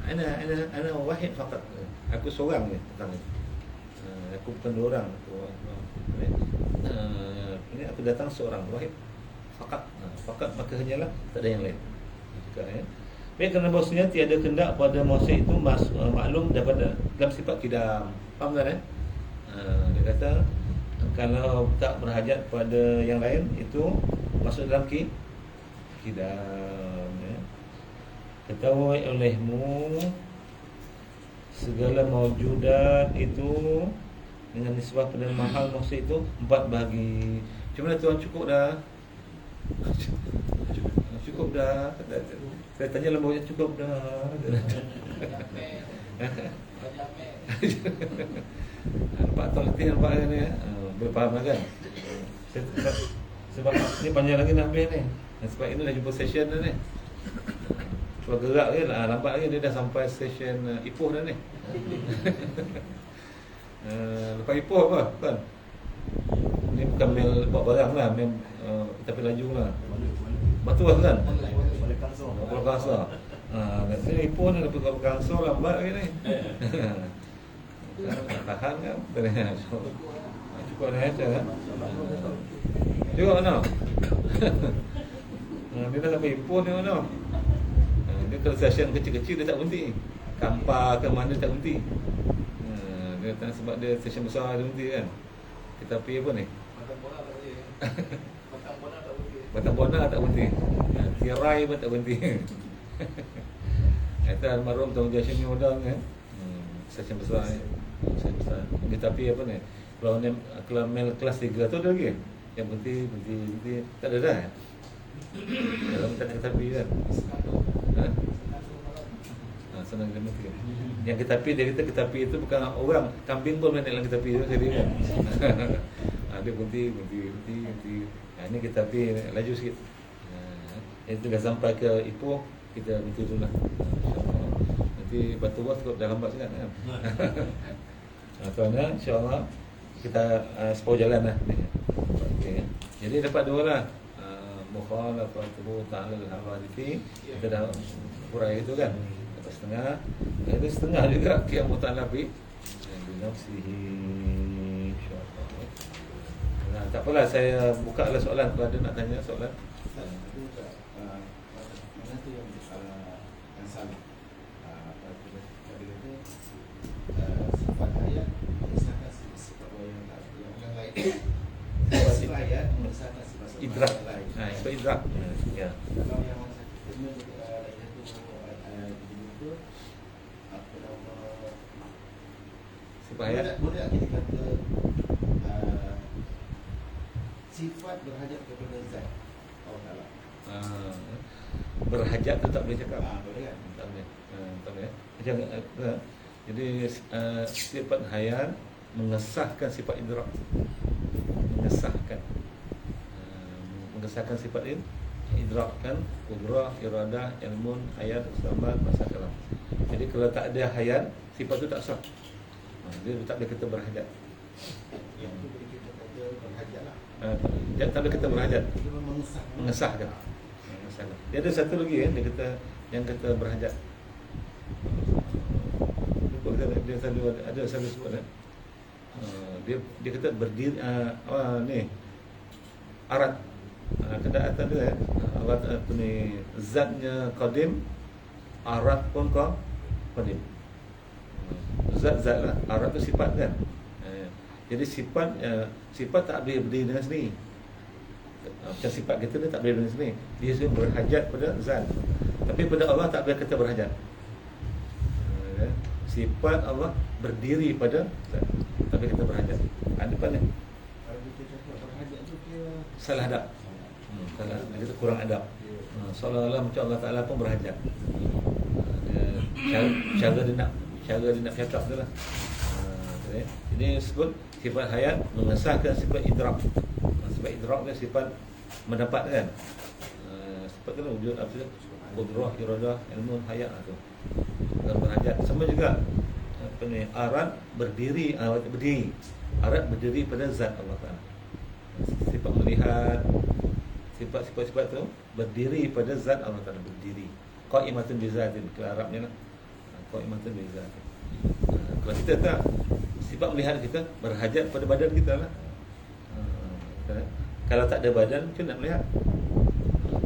Ana wahid faqat. Aku seorang ni tentang ni. Aku bukan dua orang. Ini aku datang seorang wahid faqat. Faqat maka hanyalah, tak ada yang lain. Ya. Baik, kerana bahasanya tiada kehendak pada manusia itu maklum daripada dalam sifat kidam. Faham tak dia kata kalau tak berhajat pada yang lain itu masuk dalam kidam ya. Ketahui olehmu segala maujudat itu dengan nisbah pada mahal maksud itu 4 bahagi. Macam mana tuan, cukup dah? Cukup dah. Saya tanya lembutnya, cukup dah. Nampak tuan letih, nampak kan ni? Boleh faham lah kan? Sebab ni panjang lagi nak habis ni. Sebab ini dah jumpa session dah ni. Cuba gerak kan, lambat lagi dia dah sampai session Ipoh dah ni. Lepas Ipoh apa kan? Ni bukan mail bawa barang lah, mail tapi laju lah. Batu lah kan? Kuala Kangsar. Kat sini Ipoh ni lepas Kuala Kangsar lambat lagi ni. Tahan kan? Cukup dah macam kan? Cukup mana? Dia dah sampai Ipoh ni mana? Dia kalau session kecil-kecil dia tak berhenti. Kampar ke mana tak berhenti. Dia tak, sebab dia session besar dia berhenti kan. Kita pergi apa ni? Batang Bona tak berhenti. Tirai pun tak berhenti. Itu almarhum Tuan Jashin Yudang kan. Session besar ni. Session besar. Kita pergi apa ni? Kalau mel kelas 3 tu ada lagi. Yang berhenti. Tak ada dah. Dalam tak ada tapi kan. Senang dia mati. Yang kita pi, dia kata kita pi itu bukan orang, kambing pun main dalam kita pi tu jadi kan. Dia berhenti. Ini kita pi laju sikit. Itu dah sampai ke Ipoh, kita berhenti dulu lah. Nanti batu bos dah lambat sangat kan. Tuan-tuan, insya-Allah kita sepuluh jalan lah. Okay. Jadi dapat dua lah. Mukhalafatuhu ta'ala al-hawadith. Kita dah hurai itu kan. Setengah. Itu setengah juga qiyam mutalabi binafsihi insya-Allah. Nah, tak apalah, saya buka lah soalan kalau ada nak tanya soalan. Mana tu yang salah? Sifat ayat mengesahkan sifat yang lain. Sifat ayat mengesahkan sifat idrak. lain. Sifat idrak. Ya. Kalau yang itu apa nama Sifat ayat boleh kita kata sifat berhajat kepada zat Allah Taala. Berhajat tu tak boleh cakap. Boleh kan? Tak boleh. Tak boleh. Macam jadi sifat hayat mengesahkan sifat idrak. Mengesahkan sifat idrak kan, qudrah, iradah, ilmun, hayat, sabat, masa kalam. Jadi kalau tak ada hayat, sifat tu tak sah. Dia tak boleh kita berhajat. Yang tu boleh kita kata berhajat lah. Dia tak boleh kita berhajat. Dia Mengesahkan. Dia ada satu lagi kan, dia kata yang kata berhajat. Dia selalu ada selalu sebut kan. Dia kata berdiri ni arat. Kena atas dia arat apa ni, zatnya qadim, arat pun qadim. Zat lah, arat tu sifat kan. Jadi sifat tak boleh berdiri dengan sendiri. Macam sifat kita ni tak boleh berdiri dengan sendiri. Dia sendiri berhajat pada zat. Tapi pada Allah tak boleh kata berhajat. Sifat Allah berdiri pada zat, tapi kita berhajat. Depan ni Kalau kita cakap berhajat tu dia salah adab. Salah, kita kurang adab. Seolah-olah macam Allah Ta'ala pun berhajat. Cara dia nak cakap tu lah. Jadi sebut sifat hayat mengesahkan sifat idrak. Sifat idrak ni sifat mendapat kan. Sifat tu wujud apa tu? Qudrah, iradah, ilmu, hayat tu. Dan berhajat. Sama juga apa ni, arat berdiri. Arat berdiri pada zat Allah Ta'ala. Sifat melihat, sifat-sifat tu berdiri pada zat Allah Ta'ala, berdiri. Qa'imatun bi zatin, ke Arabnya lah. Qa'imatun bi zatin. Kalau kita tak, sifat melihat kita berhajat pada badan kita lah. Kalau tak ada badan, macam nak melihat?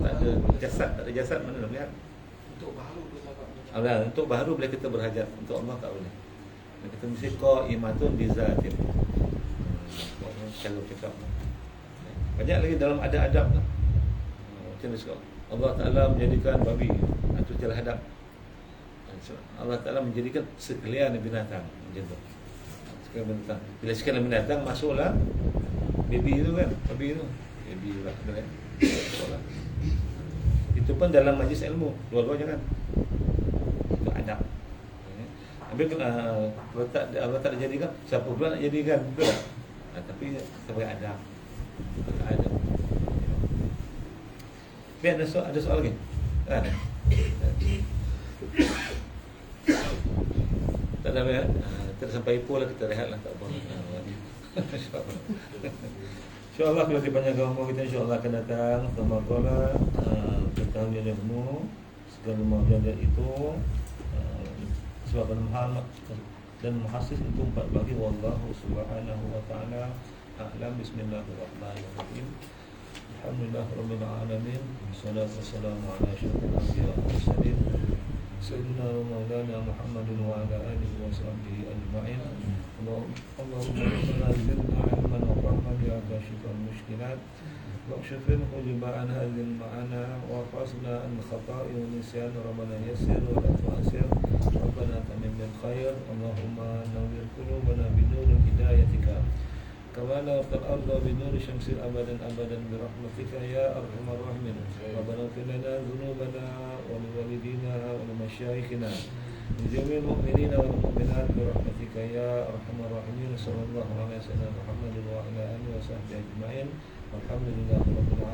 Tak ada jasad, mana nak melihat? Untuk baharu tu sahabat. Untuk baharu boleh kita berhajat, untuk Allah tak boleh. Kita mesti qa'imatun bi zatin. Cara cakap. Banyak lagi dalam adab lah. Macam ni sekarang Allah Ta'ala menjadikan babi, itu jalan hadap. Allah Ta'ala menjadikan sekalian binatang, macam tu. sekali binatang. Bila sekali binatang masuklah baby itu kan, baby lah kan. Masuklah. Itu pun dalam majlis ilmu, dua-duanya kan. Itu adab. Habis kalau tak dijadikan, siapa pula nak jadikan? Betul tak? Tapi sebagai adab. Adab. Biar ada soal lagi. Tak ada ya? Kita sampai Ipoh lah, kita rehat lah, tak apa. InsyaAllah kalau dipanjangkan umur kita, insyaAllah akan datang Tamakola, ketahui ilmu segala maujudnya itu, sebab Muhammad dan muhasis itu 4 bagi. Wallahu subhanahu wa ta'ala a'lam. Bismillahirrahmanirrahim. Alhamdulillah rabbil alamin. Wassalatu wassalamu ala asyrafil anbiya'i wal mursalin sayyidina wa maulana Muhammadin wa ala alihi wa sahbihi ajma'in. Allahumma rabbana zidna ilman wa fahman ya kashifal mushkilat واكشف الحجب عن هذه المعنى وقصنا عن الخطأ والنسيان. ربنا يسر ولا تعسر. ربنا تمم بالخير. اللهم نور قلوبنا بنور هدايتك كما نورت الأرض بنور شمس أبدا أبدا برحمتك يا أرحم الراحمين. ربنا اغفر لنا ذنوبنا ولوالدينا ولمشايخنا لجميع المؤمنين والمؤمنات برحمتك يا أرحم الراحمين. صلى الله على سيدنا محمد وعلى آله وصحبه أجمعين. والحمد لله رب العالمين.